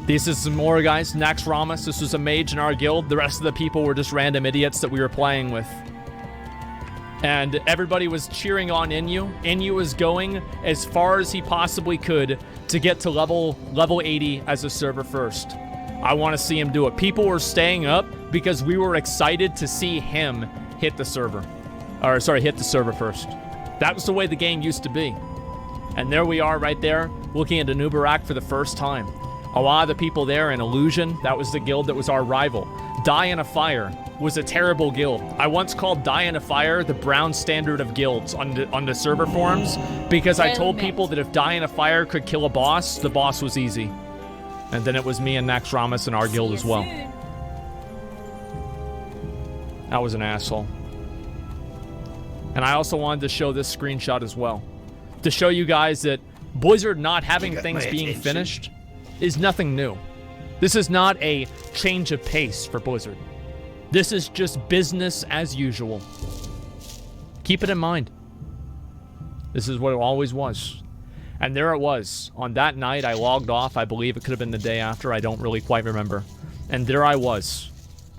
This is some more guys. Nax Ramus. This was a mage in our guild. The rest of the people were just random idiots that we were playing with. And everybody was cheering on Inu. Inu was going as far as he possibly could to get to level 80 as a server first. I want to see him do it. People were staying up because we were excited to see him hit the server. Or, sorry, hit the server first. That was the way the game used to be. And there we are right there, looking at Anubarak for the first time. A lot of the people there in Illusion, that was the guild that was our rival. Die in a Fire was a terrible guild. I once called Die in a Fire the brown standard of guilds on the server forums because I told people that if Die in a Fire could kill a boss, the boss was easy. And then it was me and Nax Ramus in our guild as well. I was an asshole. And I also wanted to show this screenshot as well. To show you guys that Blizzard not having things being finished is nothing new. This is not a change of pace for Blizzard. This is just business as usual. Keep it in mind. This is what it always was. And there it was. On that night, I logged off. I believe it could have been the day after. I don't really quite remember. And there I was.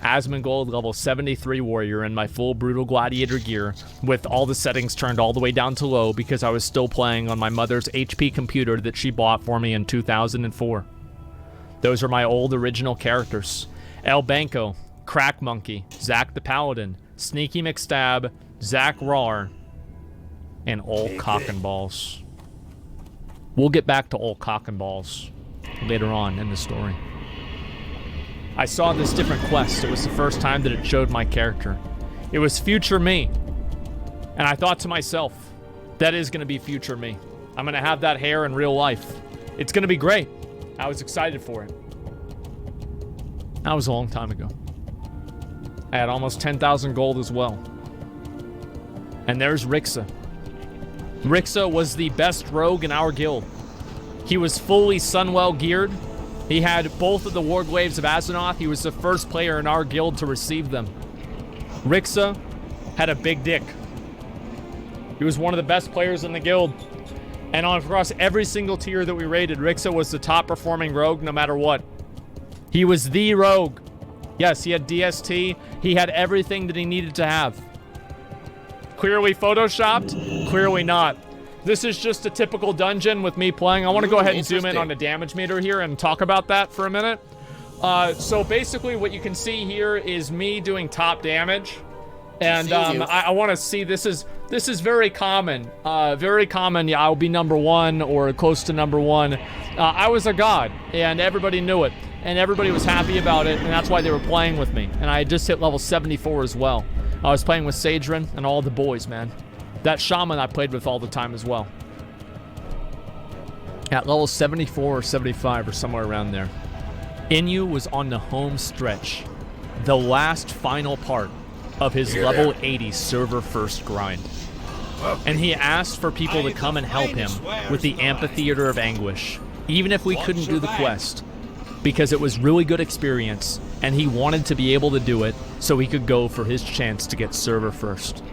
Asmongold, level 73 warrior in my full Brutal Gladiator gear with all the settings turned all the way down to low because I was still playing on my mother's HP computer that she bought for me in 2004. Those are my old original characters. El Banco, Crack Monkey, Zack the Paladin, Sneaky McStab, Zack Rar, and Old Cock and Balls. We'll get back to Old Cock and Balls later on in the story. I saw this different quest. It was the first time that it showed my character. It was future me. And I thought to myself, that is going to be future me. I'm going to have that hair in real life. It's going to be great. I was excited for it. That was a long time ago. I had almost 10,000 gold as well. And there's Rixa. Rixa was the best rogue in our guild. He was fully Sunwell geared. He had both of the Warglaives of Azeroth. He was the first player in our guild to receive them. Rixa had a big dick. He was one of the best players in the guild. And across every single tier that we rated, Rixa was the top performing rogue no matter what. He was the rogue. Yes, he had DST. He had everything that he needed to have. Clearly photoshopped, clearly not. This is just a typical dungeon with me playing. I want to go ahead and zoom in on the damage meter here and talk about that for a minute. So basically what you can see here is me doing top damage. And I want to see, this is very common. Yeah, I'll be number 1 or close to number 1. I was a god, and everybody knew it. And everybody was happy about it, and that's why they were playing with me. And I had just hit level 74 as well. I was playing with Sadrin and all the boys, man. That shaman I played with all the time as well. At level 74 or 75 or somewhere around there. Inyu was on the home stretch. The last final part of his level 80 server first grind. And he asked for people to come and help him with the Amphitheater of Anguish, even if we couldn't do the quest, because it was really good experience and he wanted to be able to do it so he could go for his chance to get server first.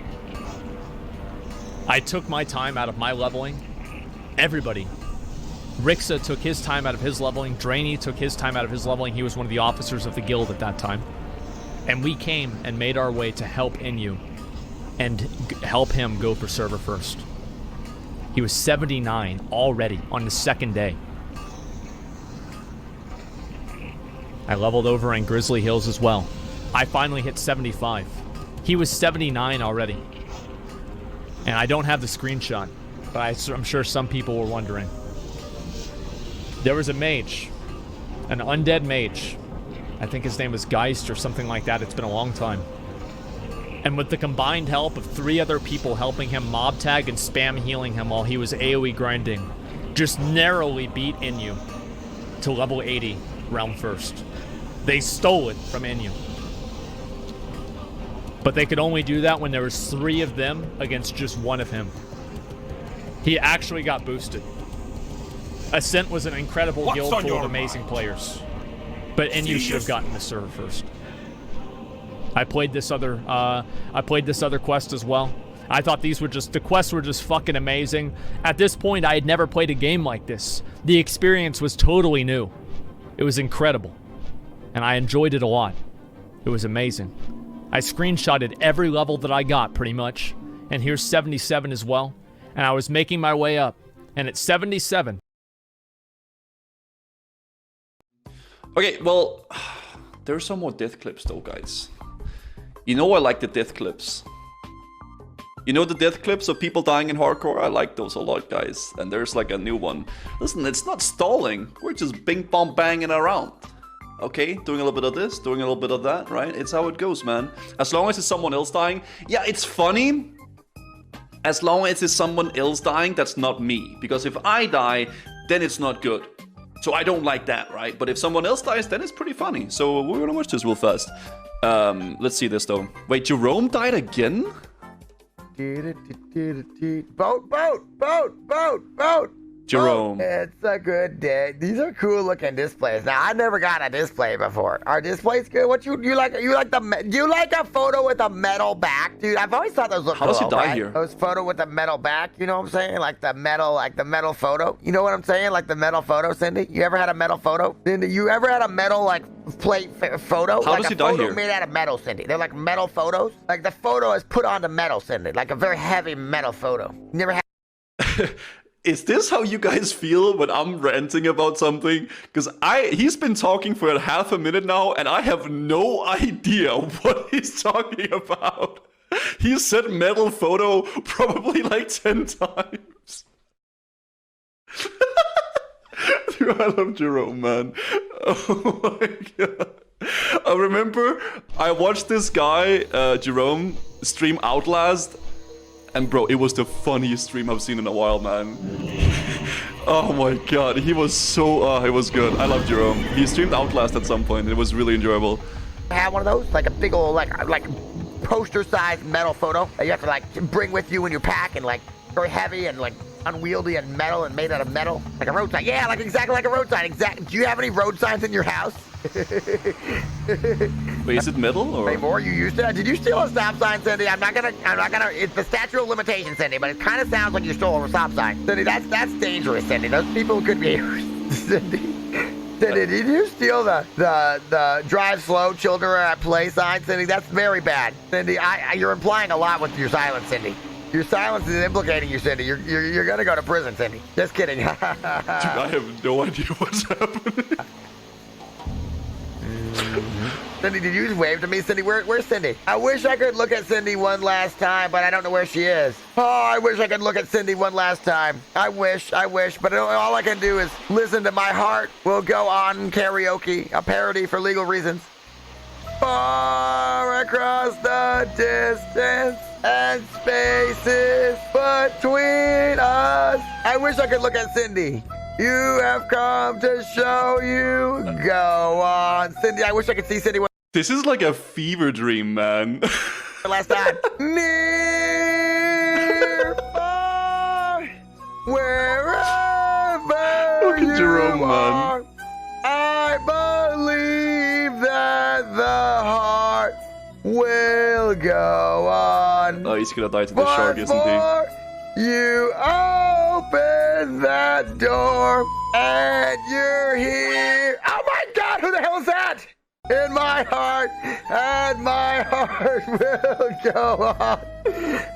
I took my time out of my leveling. Everybody. Rixa took his time out of his leveling. Drainy took his time out of his leveling. He was one of the officers of the guild at that time. And we came and made our way to help Inyu and help him go for server first. He was 79 already on the second day. I leveled over in Grizzly Hills as well. I finally hit 75. He was 79 already. And I don't have the screenshot, but I'm sure some people were wondering. There was a mage, an undead mage. I think his name was Geist or something like that. It's been a long time. And with the combined help of 3 other people helping him mob tag and spam healing him while he was AoE grinding, just narrowly beat Inyu to level 80, realm first. They stole it from Inyu. But they could only do that when there was 3 of them against just 1 of him. He actually got boosted. Ascent was an incredible guild full of amazing players. But Inyu should have gotten the server first. I played this other quest as well. I thought the quests were just fucking amazing. At this point, I had never played a game like this. The experience was totally new. It was incredible. And I enjoyed it a lot. It was amazing. I screenshotted every level that I got, pretty much. And here's 77 as well. And I was making my way up. And at 77... Okay, well, there's some more death clips though, guys. You know I like the death clips. You know the death clips of people dying in hardcore? I like those a lot, guys. And there's like a new one. Listen, it's not stalling. We're just bing bong banging around. Okay, doing a little bit of this, doing a little bit of that, right? It's how it goes, man. As long as it's someone else dying. Yeah, it's funny. As long as it's someone else dying, that's not me. Because if I die, then it's not good. So I don't like that, right? But if someone else dies, then it's pretty funny. So we're gonna watch this real fast. Let's see this though. Wait, Jerome died again? Boat. Jerome. Oh, it's a good day. These are cool looking displays. Now I never got a display before. Are displays good? What you like? You like a photo with a metal back, dude? I've always thought those look cool. How does he die right? here? Those photo with a metal back. You know what I'm saying? Like the metal photo. You know what I'm saying? Like the metal photo, Cindy. You ever had a metal photo? Cindy, you ever had a metal like plate photo? How like does he a die photo here? made out of metal, Cindy. They're like metal photos. Like the photo is put onto metal, Cindy. Like a very heavy metal photo. You never had. Is this how you guys feel when I'm ranting about something? Because he's been talking for half a minute now, and I have no idea what he's talking about. He said metal photo probably like 10 times. Dude, I love Jerome, man. Oh my god. I remember I watched this guy, Jerome, stream Outlast. And bro, it was the funniest stream I've seen in a while, man. Oh my god, he was so, it was good. I love Jerome. He streamed Outlast at some point. It was really enjoyable. Have one of those, like a big old, like poster-sized metal photo that you have to like bring with you in your pack, and like very heavy and like unwieldy and metal and made out of metal, like a road sign. Yeah, like exactly like a road sign. Exactly. Do you have any road signs in your house? Wait, is it metal or? Wait, more? You used it? Did you steal a stop sign, Cindy? I'm not gonna, it's the statute of limitations, Cindy, but it kind of sounds like you stole a stop sign. Cindy, that's dangerous, Cindy. Those people could be, Cindy, did you steal the drive slow, children are at play sign, Cindy? That's very bad. Cindy, you're implying a lot with your silence, Cindy. Your silence is implicating you, Cindy. You're gonna go to prison, Cindy. Just kidding. Dude, I have no idea what's happening. Cindy, did you just wave to me? Cindy, where's Cindy? I wish I could look at Cindy one last time, but I don't know where she is. Oh, I wish I could look at Cindy one last time. I wish, but all I can do is listen to My Heart Will Go On karaoke, a parody for legal reasons. Far across the distance and spaces between us. I wish I could look at Cindy. You have come to show you. Go on, Cindy. I wish I could see Cindy. This is like a fever dream, man. Last time. Near, far, wherever Look at Jerome, are, man. I believe that the heart will go on. Oh, he's gonna die to the shark, isn't he? You open that door and you're here. Oh my God, who the hell is that? In my heart, and my heart will go on.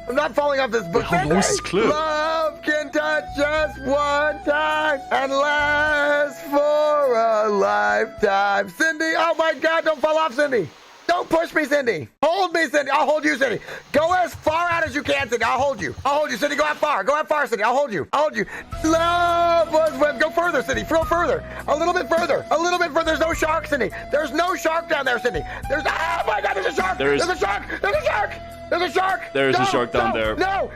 I'm not falling off this book. How long is this clip? Love can touch us one time and last for a lifetime. Cindy, oh my God, don't fall off, Cindy. Don't push me, Cindy. Hold me, Cindy. I'll hold you, Cindy. Go as far out as you can, Cindy. I'll hold you. I'll hold you, Cindy. Go out far. Go out far, Cindy. I'll hold you. I'll hold you. Love was when. Go further, Cindy. Go further. A little bit further. A little bit further. There's no shark, Cindy. There's no shark down there, Cindy. There's. Oh my God! There's a shark. There's a shark. There's a shark. There's a shark. There's a shark down there. No.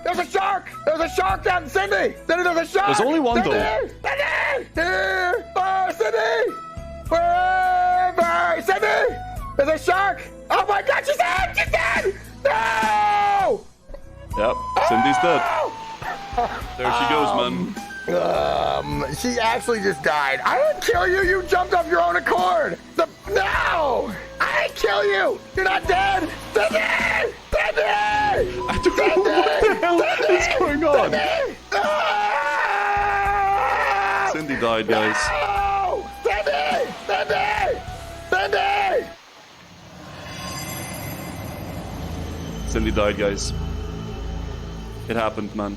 There's a shark. There's a shark down, Cindy. Cindy, there's a shark. There's only one though. Cindy. Here. Oh, Cindy. Wherever. Cindy. There's a shark. Oh my God, she's dead! She's dead! No! Yep, Cindy's dead. There she goes, man. She actually just died. I didn't kill you. You jumped off your own accord. No! I didn't kill you. You're not dead. Cindy! Cindy! I don't know what the hell is going on. Cindy died, guys. No! Cindy! Cindy! Cindy! Cindy died, guys. It happened, man.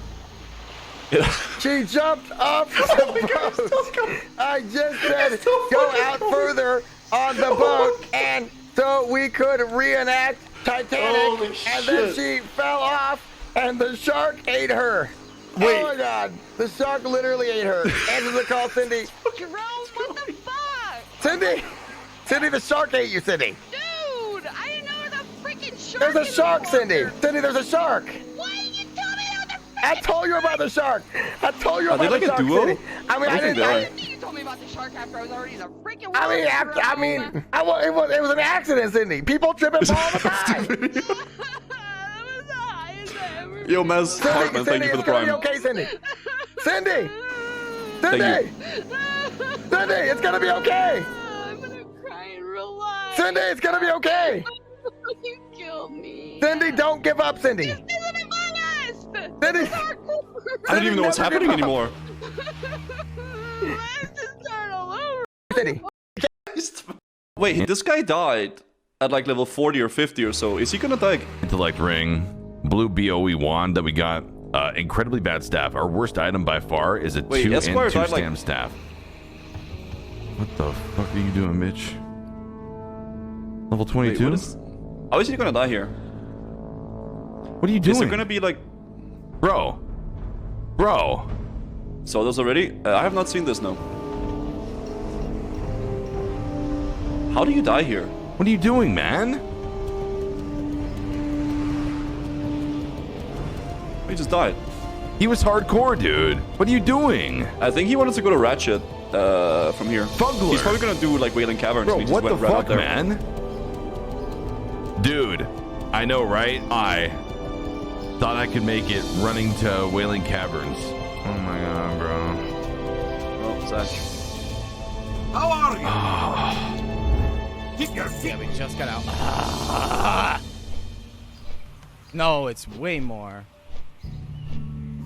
She jumped off the boat. I just said go out further on the boat, and so we could reenact Titanic. And then she fell off, and the shark ate her. Wait. Oh my God, the shark literally ate her. Answer the call, Cindy. Jerome, what the fuck? Cindy, the shark ate you, Cindy. Dude, I didn't know there was a freaking shark. There's a shark, Cindy. Cindy, there's a shark. Why didn't you tell me there was a freaking I told you about the shark. I told you Are about they like the a shark, duo? Cindy. I mean, I didn't. You told me about the shark after I was already in the freaking I mean, it was an accident, Cindy. People trip and fall all the time. Yo, Maz Hartman, thank you for the prime. Okay, Cindy. Cindy, Thank you. Cindy, it's gonna be okay. I'm gonna cry in real life. Cindy, it's gonna be okay. You killed me. Cindy, don't give up, Cindy. This isn't Among Us. Cindy, I don't even know what's happening anymore. Let's just start all over. Cindy. Wait, this guy died at like level 40 or 50 or so. Is he gonna die? Intellect ring, blue BOE wand that we got. Incredibly bad staff. Our worst item by far is a 2 and 2 stam staff. What the fuck are you doing, Mitch? Level 22? Wait, how is he gonna die here? What are you doing? Is there gonna be like... Bro. Saw this already? I have not seen this, no. How do you die here? What are you doing, man? He just died. He was hardcore, dude. What are you doing? I think he wanted to go to Ratchet from here. Fugler. He's probably gonna do like Wailing Caverns. Bro, and he what just the went right fuck, out there. man? Dude, I know, right? I thought I could make it running to Wailing Caverns. Oh my god, bro. Oh, Zach. How are you? Keep your feet. Yeah, we just got out. Ah! No, it's way more.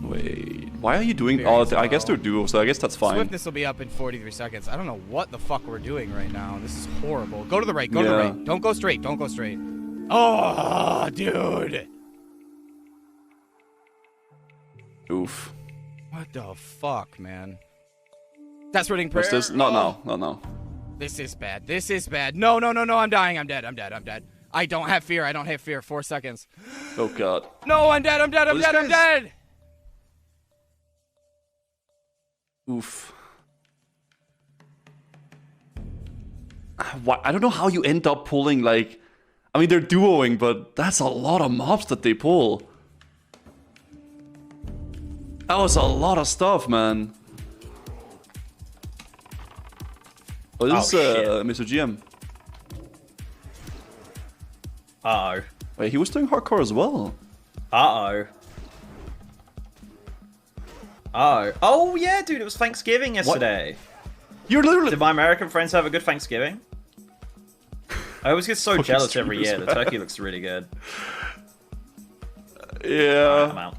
Wait, why are you doing? Oh, I guess they're duo, so I guess that's fine. Swiftness will be up in 43 seconds. I don't know what the fuck we're doing right now. This is horrible. Go to the right. Go to the right. Don't go straight. Don't go straight. Oh, dude. Oof. What the fuck, man? That's running prayer. What's this? No, no, no, no. This is bad. This is bad. No, no, no, no. I'm dying. I'm dead. I'm dead. I'm dead. I don't have fear. I don't have fear. 4 seconds. Oh, God. No, I'm dead. I'm dead. I'm dead. I'm dead. Oof. I don't know how you end up pulling, like... I mean, they're duoing, but that's a lot of mobs that they pull. That was a lot of stuff, man. Oh, this is Mr. GM. Uh-oh. Wait, he was doing hardcore as well. Uh-oh. Oh. Oh, yeah, dude, it was Thanksgiving yesterday. What? You're literally... Did my American friends have a good Thanksgiving? I always get so jealous every year. The turkey looks really good. Yeah. I'm out.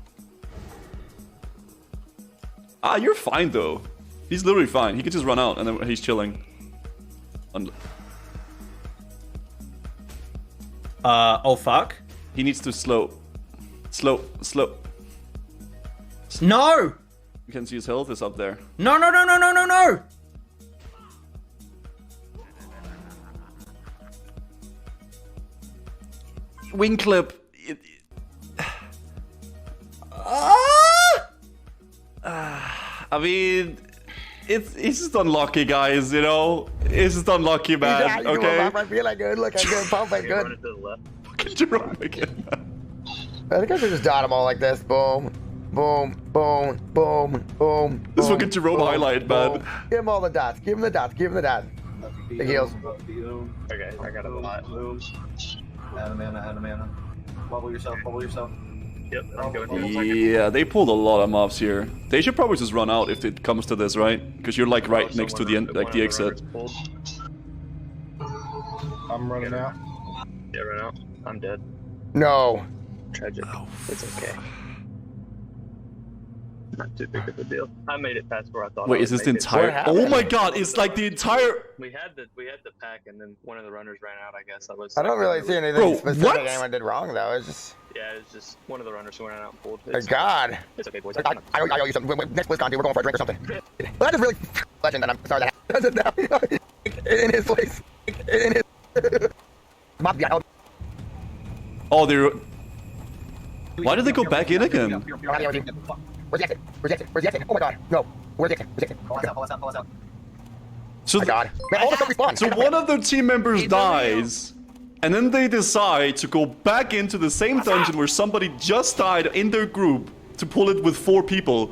Ah, you're fine, though. He's literally fine. He could just run out, and then he's chilling. Oh, fuck. He needs to slow. No! You can see his health is up there. No, no, no, no, no, no, no! Wing clip. I mean, it's just unlucky, guys. You know, it's just unlucky, man. Okay. I feel like good. Look, I'm good. Pump like good. Fucking Jerome again. I think I should just dot them all like this. Boom, boom, boom, boom, boom. This fucking Jerome highlight, man. Give him all the dots. Give him the dots. Give him the dots. The heals. Okay, I got a lot. Add a mana. Bubble yourself. Yep, I'm going. Yeah, they pulled a lot of mobs here. They should probably just run out if it comes to this, right? Because you're like right next to the end, like the exit. I'm running out. Yeah, run out. I'm dead. No. Tragic. It's okay. Not too big of a deal. I made it past where I thought. Wait, is this the entire? Oh my God! It's like the entire. We had the pack, and then one of the runners ran out. I guess I don't really see anything specific anyone did wrong though. It's just. Yeah, it's just one of the runners who ran out and pulled. My God. It's okay, boys. I owe you something. Next BlizzCon, dude, we're going for a drink or something. Well, that is really legend, and I'm sorry that in his place. In his. Oh, they're. Why did they go back in again? Where's the exit? Oh my God. No. Where's the exit? Pull us out. So, oh my God. Man, all the stuff respawn. So one of their team members dies, and then they decide to go back into the same dungeon where somebody just died in their group to pull it with 4 people.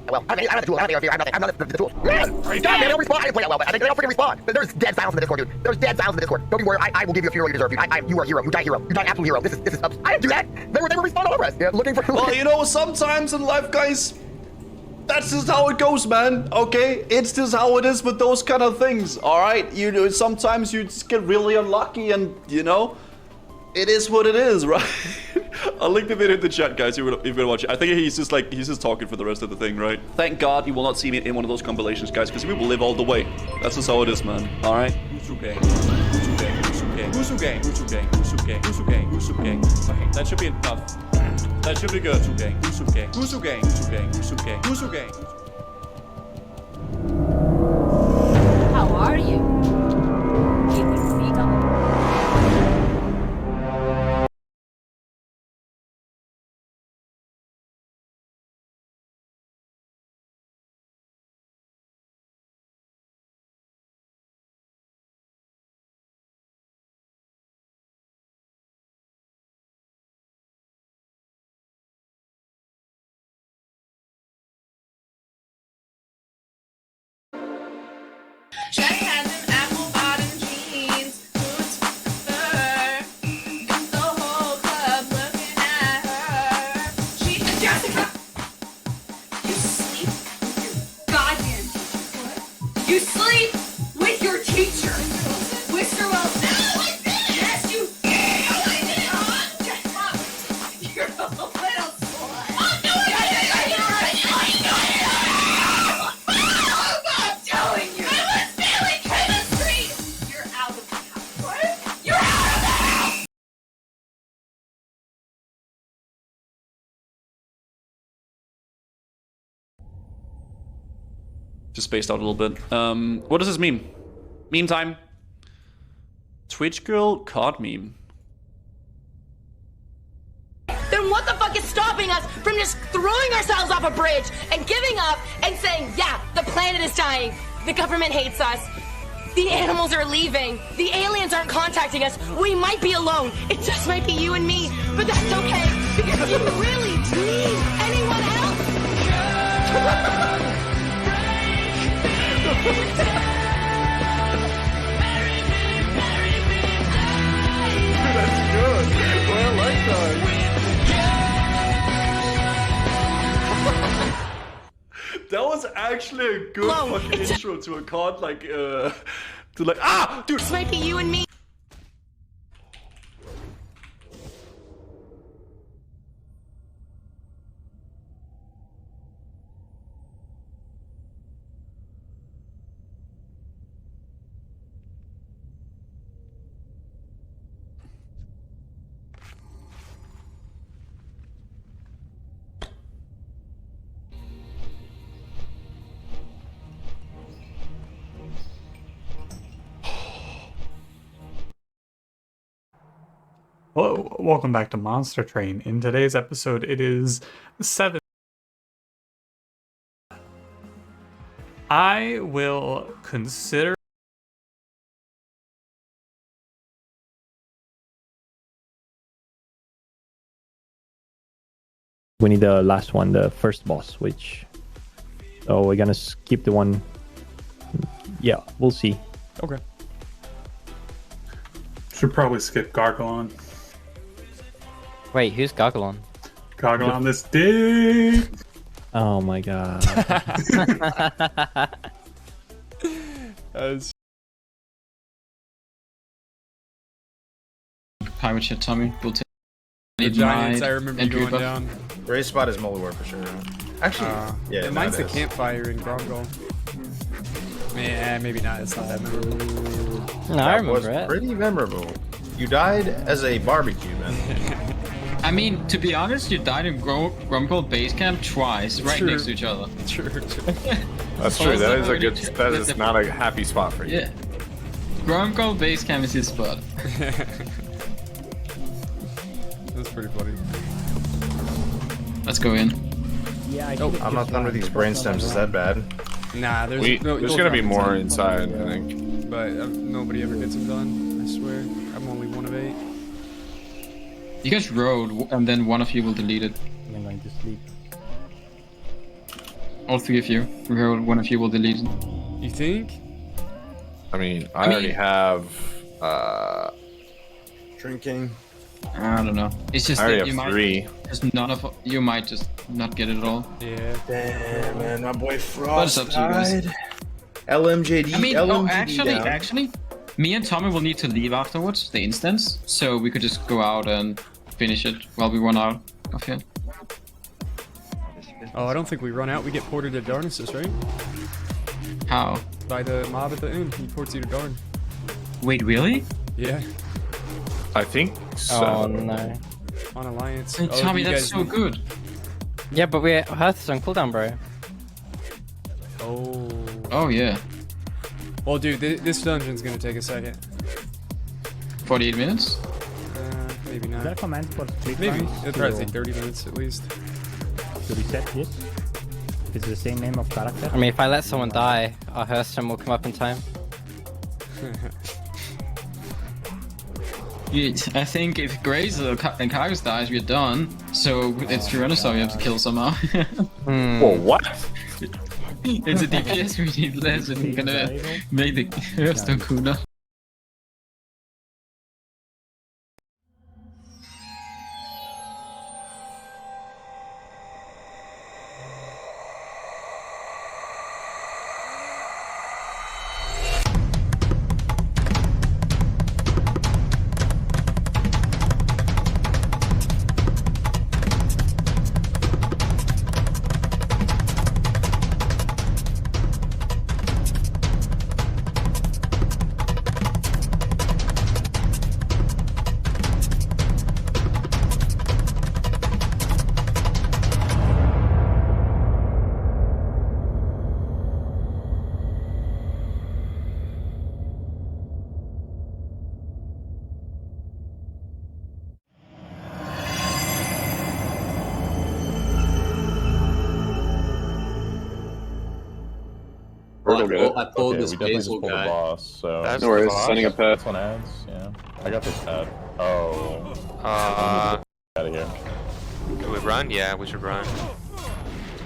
Well, I'm not the tool. I'm not the tool. Man, God, man, they don't respawn. I didn't play that well, but I think they don't freaking respawn. There's dead silence in the Discord, dude. There's dead silence in the Discord. Don't be worried. I will give you a funeral you deserve, dude. You are a hero. You die hero. You die absolute hero. This is. I didn't do that. They were respawned all over us. Yeah, looking for. Well, you know, sometimes in life, guys, that's just how it goes, man. Okay, it's just how it is with those kind of things. All right, you know, sometimes you just get really unlucky, and you know, it is what it is, right? I'll link the video in the chat, guys, if you're gonna watch it. I think he's just talking for the rest of the thing, right? Thank God you will not see me in one of those compilations, guys, because we will live all the way. That's just how it is, man. All right. Okay, that should be enough. That should be good. How are you? Keeping feet up? Shaq has an apple bottom jeans, boots fur. Got the whole club looking at her. She's Jessica. You sleep with your goddamn teacher. What? You sleep with your teacher. Mr. Wilson. Just spaced out a little bit. What does this mean? Meme time. Twitch girl card meme. Then what the fuck is stopping us from just throwing ourselves off a bridge and giving up and saying, yeah, the planet is dying, the government hates us, the animals are leaving, the aliens aren't contacting us, we might be alone, it just might be you and me, but that's okay, because you really need anyone else? That's good. Well, I like that. That was actually a good fucking intro to a card, like, to like, ah, dude. This might be you and me. Hello, welcome back to Monster Train. In today's episode, it is 7. I will consider we need the last one, the first boss, which... So we're gonna skip the one... Yeah, we'll see. Okay. Should probably skip Gargalon. Wait, who's Gargalon? Gargalon this dick! Oh my god. Pirate shit, Tommy. We'll take The Giants, I remember you going down. Race spot is Mulliwar for sure. Actually, yeah, mine's the it is. campfire in Gromgol. Man, maybe not. It's not that memorable. No, I remember was it. pretty memorable. You died as a barbecue, man. I mean, to be honest, you died in Gromgol base camp twice, right True. next to each other. True. That's true. That is a good. That is not a happy spot for you. Yeah. Gromgol base camp is his spot. That's pretty funny. Let's go in. Yeah, I'm not done with these brain stems. Is that bad? Nah, there's gonna be more inside, I think. But nobody ever gets them done. I swear. I'm only 1 of 8. You guys rode, and then one of you will delete it. I'm going to sleep. All 3 of you rode, one of you will delete it. You think? I mean, I already have drinking. I don't know. It's just I already that you have might 3. just none of you might just not get it at all. Yeah. Damn, man, my boy But Frost it's up to you guys. died. LMJD. I mean, LMJD actually, me and Tommy will need to leave afterwards, the instance, so we could just go out and finish it while we run out of here. Oh, I don't think we run out. We get ported to Darnassus, right? How? By the mob at the inn. He ports you to Darn. Wait, really? Yeah. I think so. Oh no. On Alliance. Hey, Tommy, that's so good. Yeah, but we're Hearth's on cooldown, bro. Oh. Oh, yeah. Well, dude, this dungeon's gonna take a second. 48 minutes? Maybe not. Is that a command for split Maybe. runs It'll probably to- take 30 minutes at least. To reset this? Is it the same name of character? I mean, if I let someone die, our Hearthstone will come up in time. I think if Graze and Kargas dies, we're done. So it's Tyrannosaur you have to kill somehow. Well, what? It's a DPS we need less and we're gonna make the Hearthstone cooler. I pulled this basil guy. The boss, so That's no worries. the boss? Sending a pet. This one adds. Yeah, I got this pet. Oh. Out of here. Do we run? Yeah, we should run.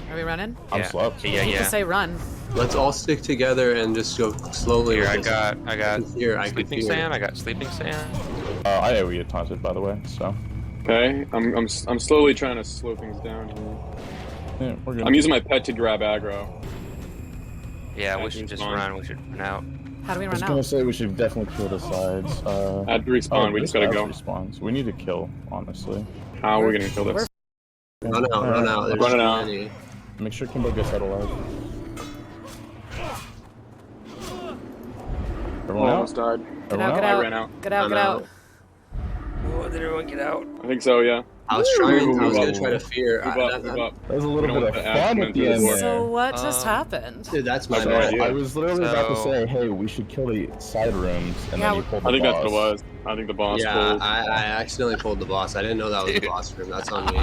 Are we running? I'm Yeah. slept. Yeah, You yeah. can say run. Let's all stick together and just go slowly. Here, with I this. got Here, I can sleeping hear. sand. I got sleeping sand. I AoE taunted, by the way. So. Okay, I'm slowly trying to slow things down here. Yeah, we're good. I'm using my pet to grab aggro. Yeah, we should just run. We should run out. How do we I run was out? gonna say we should definitely kill the sides. At respawn, we just gotta go. Respawns. We need to kill, honestly. How are we gonna kill this? Run out, run out. There's Run it too out. many. Make sure Kimbo gets out alive. Everyone out? Almost died. Get out, get I out. ran out. Get out, I'm get out. out. Oh, did everyone get out? I think so, yeah. I was gonna try to fear. Move up, move up. That was a little We don't bit want of the axe fun to at the enter end the there. So what just happened? Dude, that's my That's bad. right, yeah. I was literally about to So- say, hey, we should kill the side rooms, and Yeah, then you pulled the I think boss. that's what it was. I think the boss Yeah, pulled. I accidentally pulled the boss. I didn't know that was the boss room. That's on me.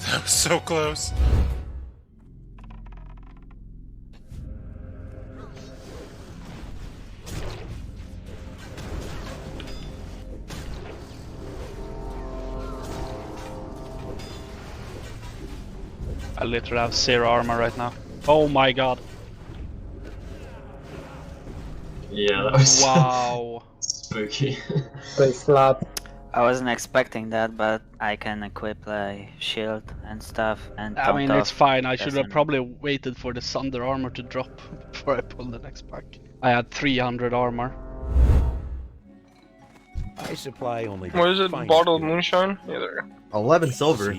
That was so close. I literally have 0 armor right now. Oh my god. Yeah, that was Wow. spooky. I wasn't expecting that, but I can equip a shield and stuff. And I mean, top it's fine. I off should have doesn't- probably waited for the Thunder armor to drop before I pulled the next pack. I had 300 armor. I supply only. What is it? fine Bottle of moonshine? Yeah, there. 11 silver.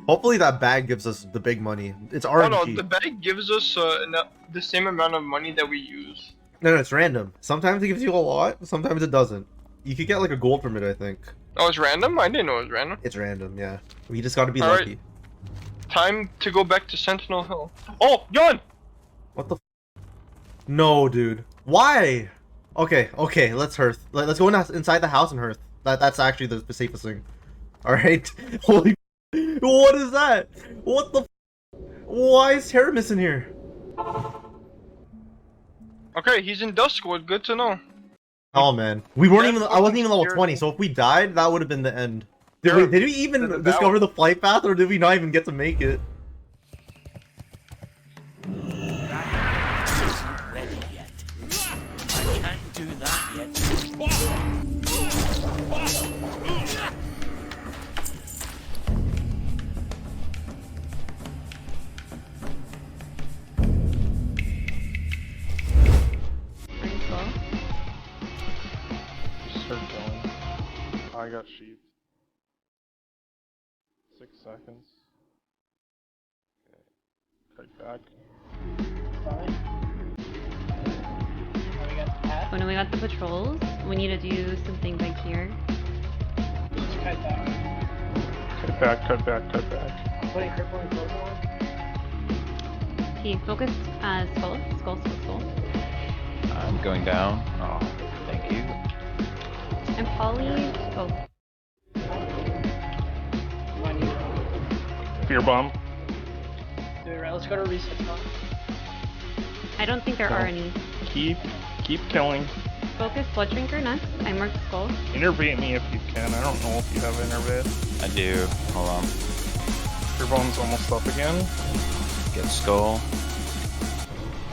Hopefully that bag gives us the big money. It's RNG. Oh no, the bag gives us the same amount of money that we use. No, it's random. Sometimes it gives you a lot, sometimes it doesn't. You could get like a gold from it, I think. Oh, it's random? I didn't know it was random. It's random, yeah. We just gotta be All right. lucky. Time to go back to Sentinel Hill. Oh, Gun! What the No, dude. Why? Okay, let's hearth. Let's go inside the house and hearth. That's actually the safest thing. Alright? Holy what is that? What the Why is Taramis in here? Okay, he's in Duskwood. Good to know. Oh man. We weren't even I wasn't even level 20, so if we died, that would have been the end. Did we even discover the flight path, or did we not even get to make it? Ready yet? I can't do that yet. Start going. I got sheep. 6 seconds. Okay. Kite back. When we got the patrols, we need to do some things like here. Cut back, cut back, cut back. Okay, focus, skull. I'm going down. Oh, thank you. And Polly, oh. Fear bomb. Dude, right, let's go to reset. I don't think there are any. Keep Keep killing. Focus Blood Drinker next. I marked Skull. Innervate me if you can. I don't know if you have Innervate. I do. Hold on. Your bone's almost up again. Get skull.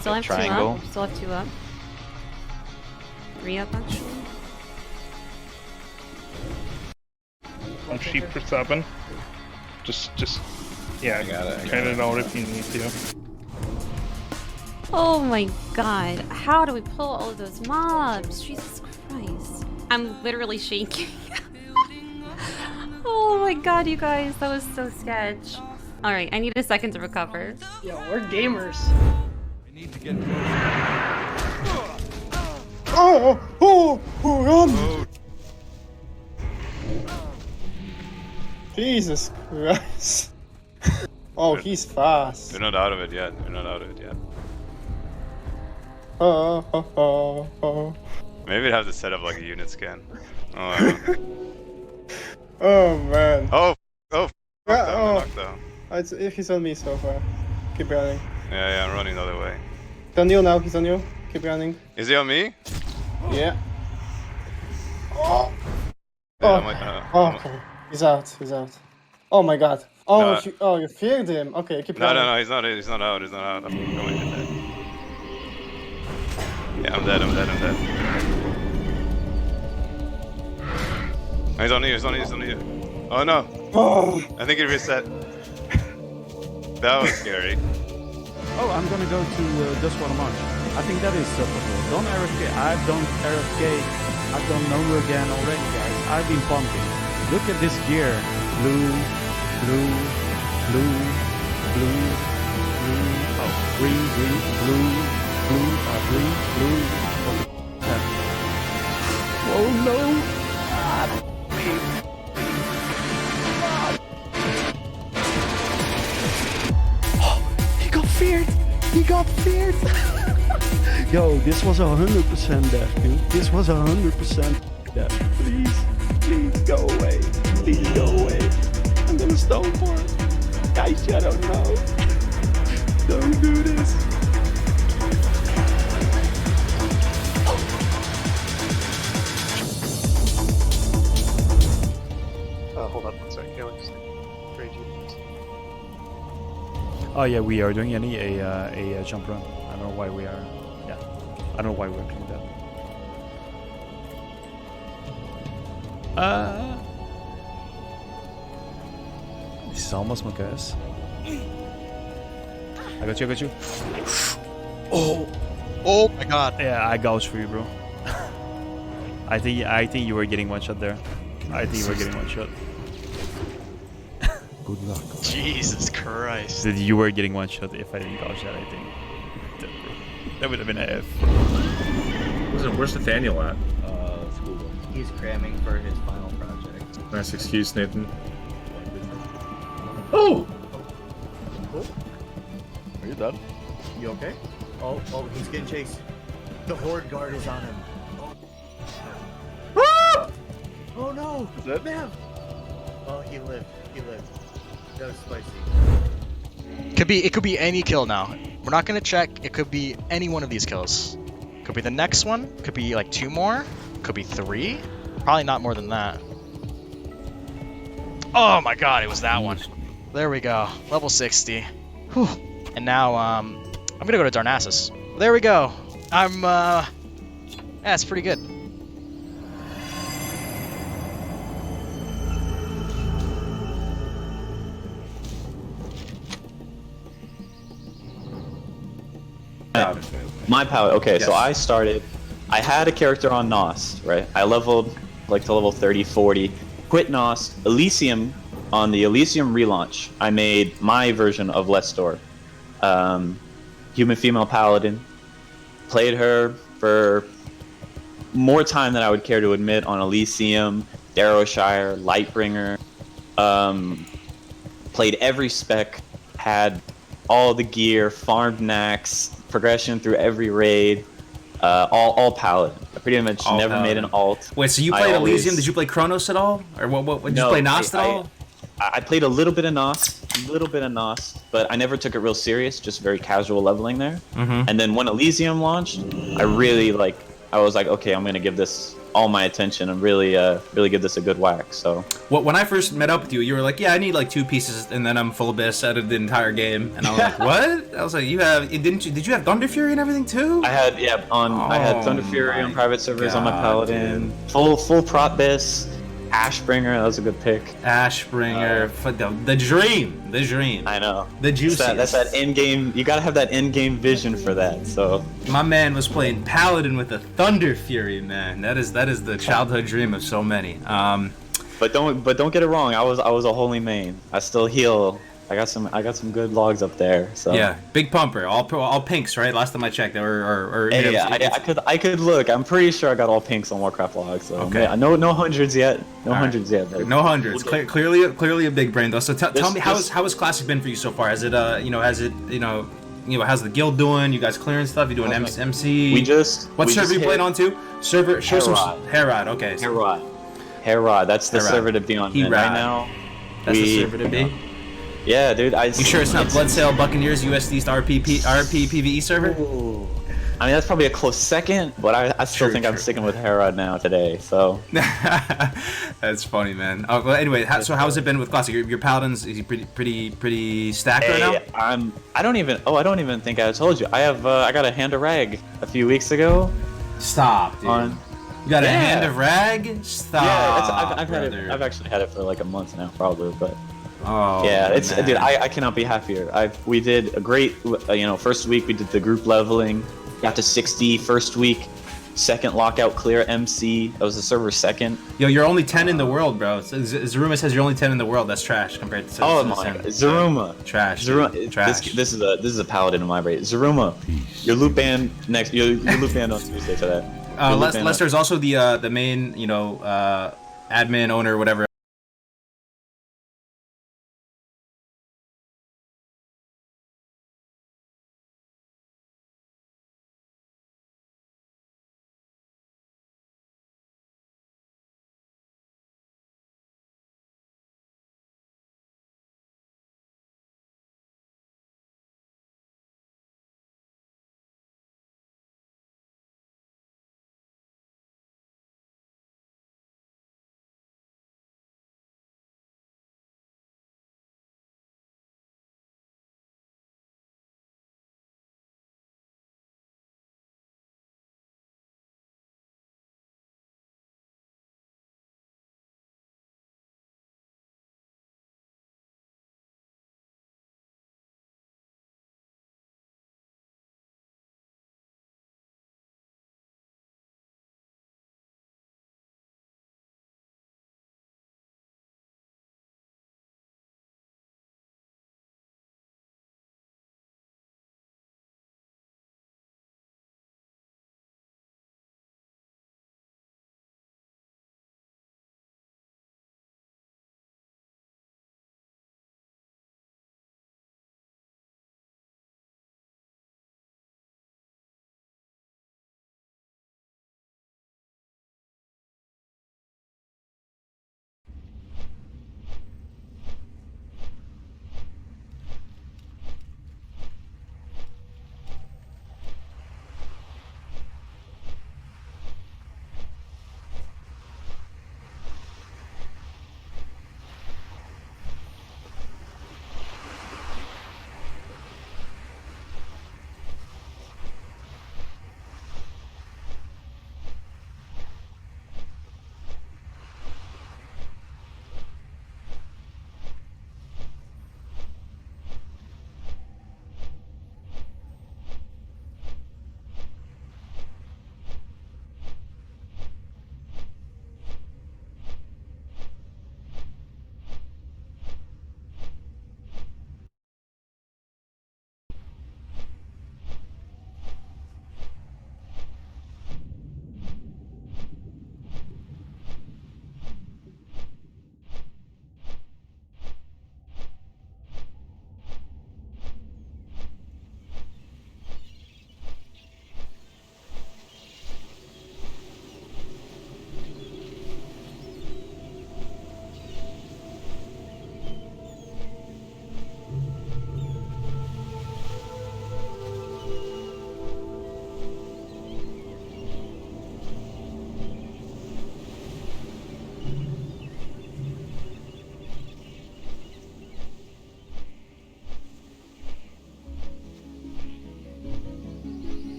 Still have triangle. 2 up. Still have 2 up. 3 up actually. I'm sheep for 7. Just, yeah, I got it. try it out if you need to. Oh my god. How do we pull all of those mobs? Jesus Christ. I'm literally shaking. Oh my god, you guys. That was so sketch. Alright, I need a second to recover. Yo, we're gamers. We need to get Oh, run! Jesus Christ. Oh, he's fast. We're not out of it yet. We're not out of it yet. Maybe we'd have to set up like a unit scan. Oh, Oh man. oh, Knockdown. He's on me so far. Keep running. Yeah, I'm running the other way. He's on you now, he's on you. Keep running. Is he on me? Yeah. Oh. Yeah, Okay. He's out. Oh my god. Oh, No. you feared him. Okay, keep No, running. no, he's not out. I'm going to dead. Yeah, I'm dead. Oh, he's on you. Oh no. Oh. I think it reset. That was scary. Oh, I'm gonna go to just one march. I think that is support. Don't RFK. I've done RFK. I've done number again already, guys. I've been pumping. Look at this gear. Blue. Oh, green, blue. Oh no. He got feared. Yo, this was 100% death, dude. This was 100% death. Please go away. Please go away. I'm gonna stone for it. Guys, I don't know. Don't do this. Hold on one second. Alex. Trade you. Oh yeah, we are doing a jump run. I don't know why we are. Yeah, I don't know why we're doing that. This is almost my guess. I got you. Oh my god. Yeah, I gouged for you, bro. I think you were getting one shot there. I think you were getting one shot. Good luck. Jesus Christ. That you were getting one shot if I didn't gouge that, I think. That would have been a F. Listen, where's Nathaniel at? School. He's cramming for his final project. Nice excuse, Nathan. Oh! Are you done? You okay? Oh, he's getting chased. The Horde guard is on him. Oh no! Is that? Man! Oh, he lived. That was spicy. It could be any kill now. We're not gonna check. It could be any one of these kills. Could be the next one. Could be like 2 more. Could be 3. Probably not more than that. Oh my god, it was that one. There we go. Level 60. Whew. And now I'm gonna go to Darnassus. There we go. Yeah, it's pretty good. My power. Okay, so I had a character on Nos, right? I leveled like to level 30, 40. Quit Nos. Elysium, on the Elysium relaunch, I made my version of Lestor. Human female paladin. Played her for more time than I would care to admit on Elysium, Darrowshire, Lightbringer. Played every spec, had all the gear, farmed Nax, progression through every raid, all paladin. I pretty much all never paladin. made an alt. Wait, so you played Elysium? Did you play Chronos at all? Or what did you play Nost at all? I played a little bit of Nos, but I never took it real serious, just very casual leveling there. Mhm. And then when Elysium launched, I really I was like, okay, I'm gonna give this all my attention and really give this a good whack. So when I first met up with you, you were like, yeah, I need like 2 pieces, and then I'm full abyss out of the entire game. And I was like, what? I was like, did you have Thunder Fury and everything too? I had I had Thunder Fury on private servers on my Paladin, full prot bis, Ashbringer, that was a good pick. Ashbringer, the dream. I know. The juice. That's that end game. You gotta have that end game vision for that. So my man was playing Paladin with a Thunder Fury, man. That is the childhood dream of so many. But don't get it wrong. I was a holy main. I still heal. I got some good logs up there. So yeah, big pumper, all pinks, right? Last time I checked, or hey, I could look. I'm pretty sure I got all pinks on Warcraft logs. So okay, no hundreds yet. No hundreds yet. But no hundreds. Clearly a big brain though. So tell me, how has Classic been for you so far? Has it how's the guild doing? You guys clearing stuff? You doing MC? What server you playing on too? Server show some Herod. Okay. Herod. That's the server to be on right now. That's the server to be. Yeah, dude. You sure it's not Bloodsail Buccaneers US East RP PvE server? Ooh. I mean, that's probably a close second, but I still think I'm sticking with Herod now today. So that's funny, man. Well, anyway, so how's it been with Classic? Your Paladins, is he pretty stacked right now? I don't even think I told you. I got a Hand of Rag a few weeks ago. Stop, dude. You got a Hand of Rag? Stop. Yeah, I've actually had it for like a month now, probably, but. Oh yeah, man. Dude, I cannot be happier. We did a great, first week we did the group leveling, got to 60 first week, second lockout clear MC. That was the server second. Yo, you're only 10 in the world, bro. Zaruma says you're only 10 in the world. That's trash compared to. Oh my, Zaruma. Trash. Trash. This is a paladin in my rate. Zaruma, your loop band next. Your loop band on Tuesday for that. Lester's also the main admin owner whatever.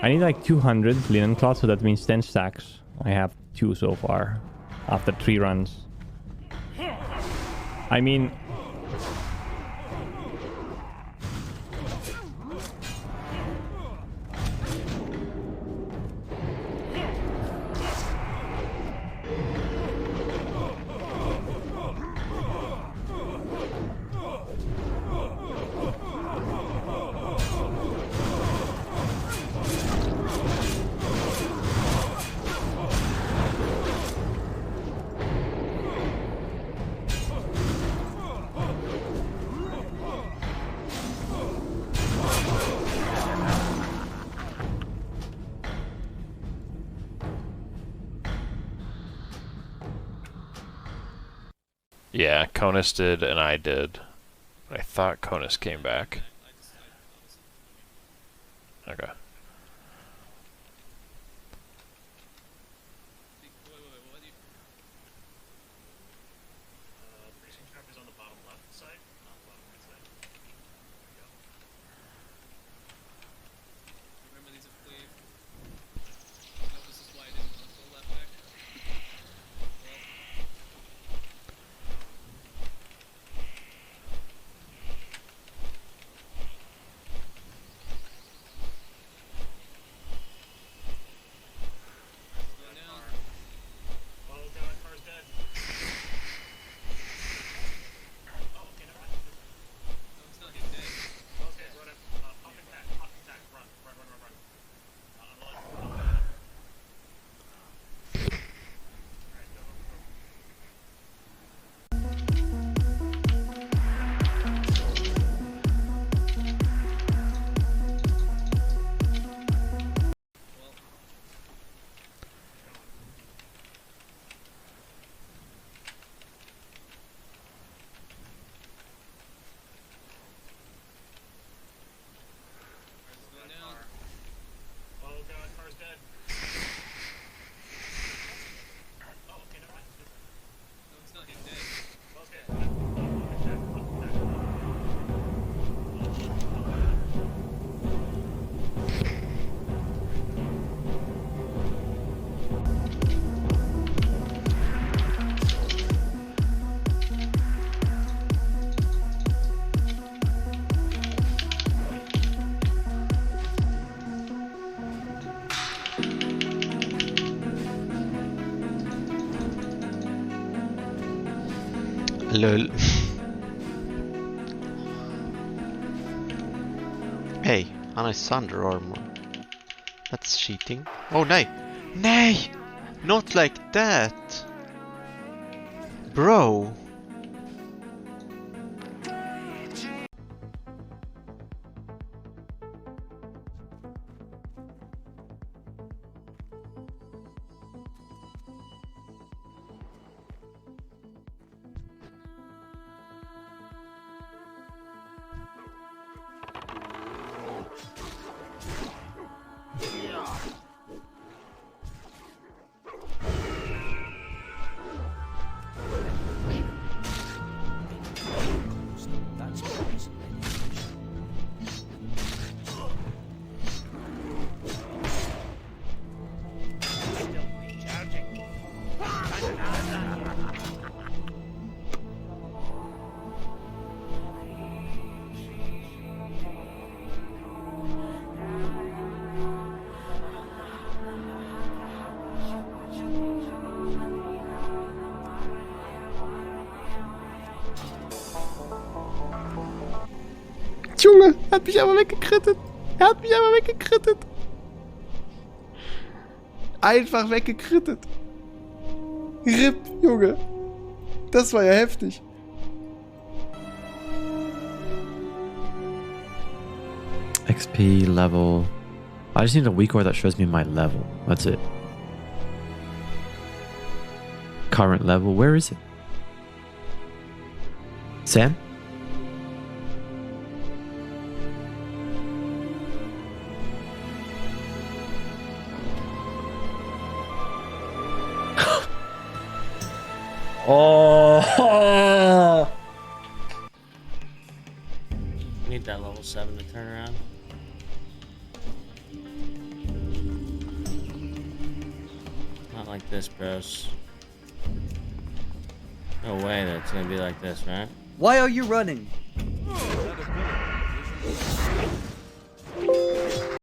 I need like 200 linen cloth, so that means 10 stacks. I have 2 so far, after 3 runs. I mean... Yeah, Conus did and I did. I thought Conus came back. Okay. Lol. Hey, han har Thunder Armor. That's cheating. Oh, nej! Nej! Not like that! Bro! Junge, er hat mich aber weggekrittet. Er hat mich aber weggekrittet. Einfach weggekrittet. RIP, Junge. Das war ja heftig. XP level. I just need a weak ore that shows me my level. That's it. Current level. Where is it? Sam? Oh! Need that level 7 to turn around. like this, bros. No way that it's gonna be like this, right? Why are you running?